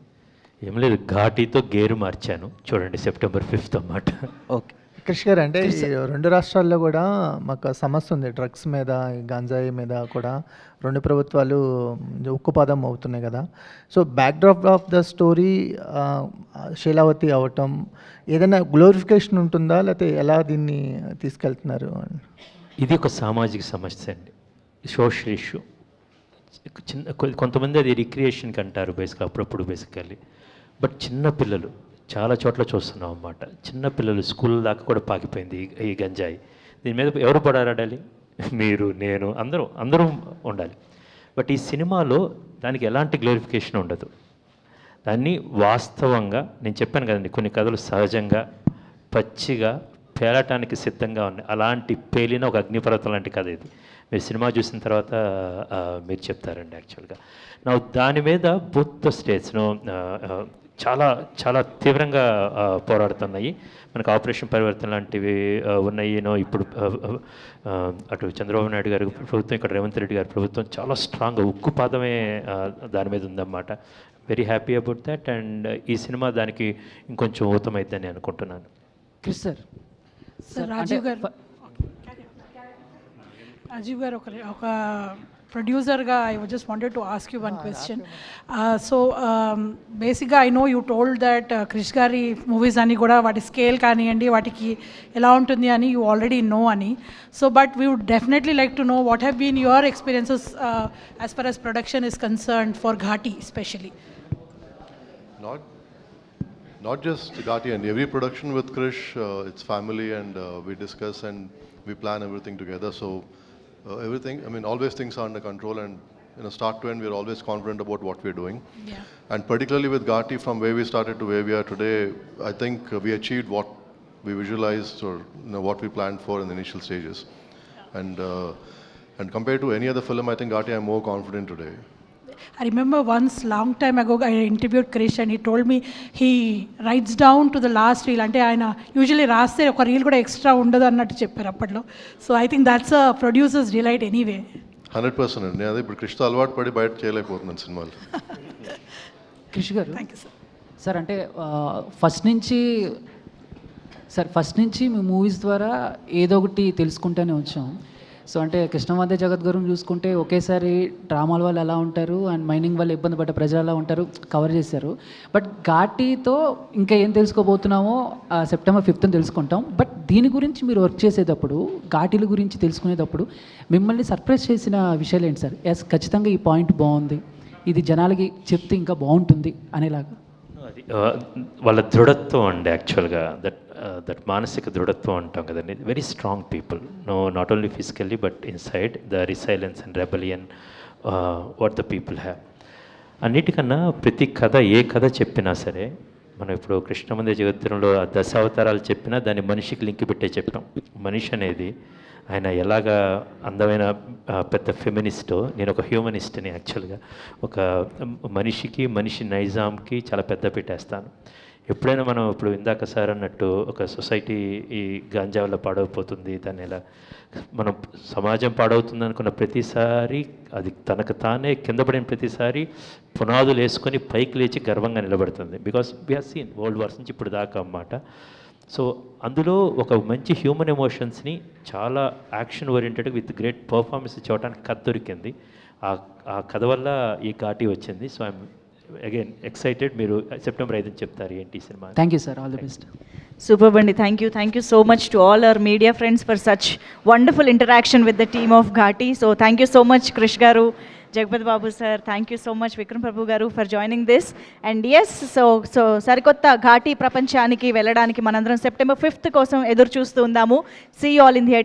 ఏం లేదు, ఘాటీతో గేరు మార్చాను. చూడండి, September 5th అన్నమాట. ఓకే. కృష్ గారు, అంటే ఈ రెండు రాష్ట్రాల్లో కూడా మాకు సమస్య ఉంది డ్రగ్స్ మీద, గంజాయి మీద కూడా. రెండు ప్రభుత్వాలు ఉక్కుపాదం అవుతున్నాయి కదా. So backdrop of the story Sheelavathi అవటం ఏదైనా గ్లోరిఫికేషన్ ఉంటుందా, లేకపోతే ఎలా దీన్ని తీసుకెళ్తున్నారు? ఇది ఒక సామాజిక సమస్య అండి, సోషల్ ఇష్యూ. కొంతమంది అది రిక్రియేషన్కి అంటారు బేసిక్గా, అప్పుడప్పుడు బేసికల్లీ. బట్ చిన్నపిల్లలు చాలా చోట్ల చూస్తున్నాం అన్నమాట. చిన్నపిల్లలు స్కూల్ దాకా కూడా పాకిపోయింది ఈ గంజాయి. దీని మీద ఎవరు పోరాడాలి? మీరు, నేను, అందరూ ఉండాలి. బట్ ఈ సినిమాలో దానికి ఎలాంటి గ్లోరిఫికేషన్ ఉండదు. దాన్ని వాస్తవంగా, నేను చెప్పాను కదండి, కొన్ని కథలు సహజంగా పచ్చిగా పేలటానికి సిద్ధంగా ఉన్నాయి. అలాంటి పేలిన ఒక అగ్నిపర్వతం లాంటి కథ ఇది. మీరు సినిమా చూసిన తర్వాత మీరు చెప్తారండి. యాక్చువల్గా దాని మీద బోత్ ద స్టేట్స్ను చాలా చాలా తీవ్రంగా పోరాడుతున్నాయి. మనకు ఆపరేషన్ పరివర్తన లాంటివి ఉన్నాయి. ఇప్పుడు అటు చంద్రబాబు నాయుడు గారి ప్రభుత్వం, ఇక్కడ రేవంత్ రెడ్డి గారి ప్రభుత్వం చాలా స్ట్రాంగ్గా ఉక్కుపాదమే దాని మీద ఉందన్నమాట. Very happy about that. And ఈ సినిమా దానికి ఇంకొంచెం ఊతమైద్దని అనుకుంటున్నాను. క్రిష్ సార్, రాజీవ్ గారు ఒక ప్రొడ్యూసర్గా I just wanted to ask you one question. So బేసిక్గా I know you told that Krish గారి మూవీస్ అని కూడా వాటి స్కేల్ కానివ్వండి, వాటికి ఎలా ఉంటుంది అని యూ ఆల్రెడీ నో అని. So but we would definitely like to know what have been your experiences as far as production is concerned for Ghaati especially. Not just Ghati, and every production with Krish, it's family, and we discuss and we plan everything together. So everything, I mean, always things are under control, and start to end, we're always confident about what we're doing. Yeah. And particularly with Ghati, from where we started to where we are today, I think we achieved what we visualized, or what we planned for in the initial stages. And compared to any other film, I think Ghati, I'm more confident today. I remember once long time ago I interviewed Krish and he told me he writes down to the last reel. అంటే ఆయన usually రాస్తే ఒక reel కూడా extra ఉండదు అన్నట్టు చెప్పారు అప్పట్లో. So I think that's a producers delight anyway. 100% అండి. అదే ఇప్పుడు కృష్ణ అలవాటు పడి బయట చేయలేకపోతున్నాను సినిమాలు. కృషి గారు థ్యాంక్ యూ సార్. సార్ అంటే ఫస్ట్ నుంచి మీ మూవీస్ ద్వారా ఏదో ఒకటి తెలుసుకుంటూనే వచ్చాం. సో అంటే కృష్ణమాదే జగత్ గారు చూసుకుంటే ఒకేసారి డ్రామాల వాళ్ళు ఎలా ఉంటారు అండ్ మైనింగ్ వల్ల ఇబ్బంది పడ్డ ప్రజలు ఎలా ఉంటారు కవర్ చేశారు. బట్ ఘాటీతో ఇంకా ఏం తెలుసుకోబోతున్నామో సెప్టెంబర్ 5th తెలుసుకుంటాం. బట్ దీని గురించి మీరు వర్క్ చేసేటప్పుడు ఘాటీల గురించి తెలుసుకునేటప్పుడు మిమ్మల్ని సర్ప్రైజ్ చేసిన విషయాలు ఏంటి సార్? ఎస్, ఖచ్చితంగా ఈ పాయింట్ బాగుంది, ఇది జనాలకి చెప్తే ఇంకా బాగుంటుంది అనేలాగా. అది వాళ్ళ దృఢత్వం అండి. యాక్చువల్గా దట్ మానసిక దృఢత్వం అంటాం కదండి. Very strong people, not only physically but inside the resilience and rebellion what the people have. అన్నిటికన్నా ప్రతి కథ, ఏ కథ చెప్పినా సరే, మనం ఇప్పుడు కృష్ణమందిర జగత్తులో దశావతారాలు చెప్పినా దాన్ని మనిషికి లింక్ పెట్టే చెప్పాం. మనిషి అనేది ఆయన ఎలాగా అందమైన పెద్ద ఫెమినిస్టో, నేను ఒక హ్యూమనిస్ట్ని. యాక్చువల్గా ఒక మనిషి నైజాంకి చాలా పెద్ద పెట్టేస్తాను. ఎప్పుడైనా మనం ఇప్పుడు ఇందాక సార్ అన్నట్టు ఒక సొసైటీ ఈ గాంజా వల్ల పాడైపోతుంది, దాన్ని ఎలా మనం సమాజం పాడవుతుంది అనుకున్న ప్రతిసారి అది తనకు తానే కింద పడిన ప్రతిసారి పునాదులు వేసుకొని పైకి లేచి గర్వంగా నిలబడుతుంది. Because we have seen world wars నుంచి ఇప్పుడు దాకా అన్నమాట. సో అందులో ఒక మంచి హ్యూమన్ ఎమోషన్స్ని చాలా action oriented with great performance చూడటానికి కథ దొరికింది. ఆ కథ వల్ల ఈ ఘాటీ వచ్చింది. So I'm again excited. మీరు సెప్టెంబర్ 5 చెప్తారు ఏంటి సినిమా? Thank you sir, all the best. Super అండి. Thank you so much to all our media friends for such wonderful interaction with the team of Ghaati. So thank you so much Krish garu, Jagapathi Babu sir, thank you so much Vikram Prabhu గారు for joining this. And yes, so సరికొత్త ఘాటీ ప్రపంచానికి వెళ్ళడానికి మనందరం September 5th కోసం ఎదురు చూస్తూ ఉందాము. See you all in theatre.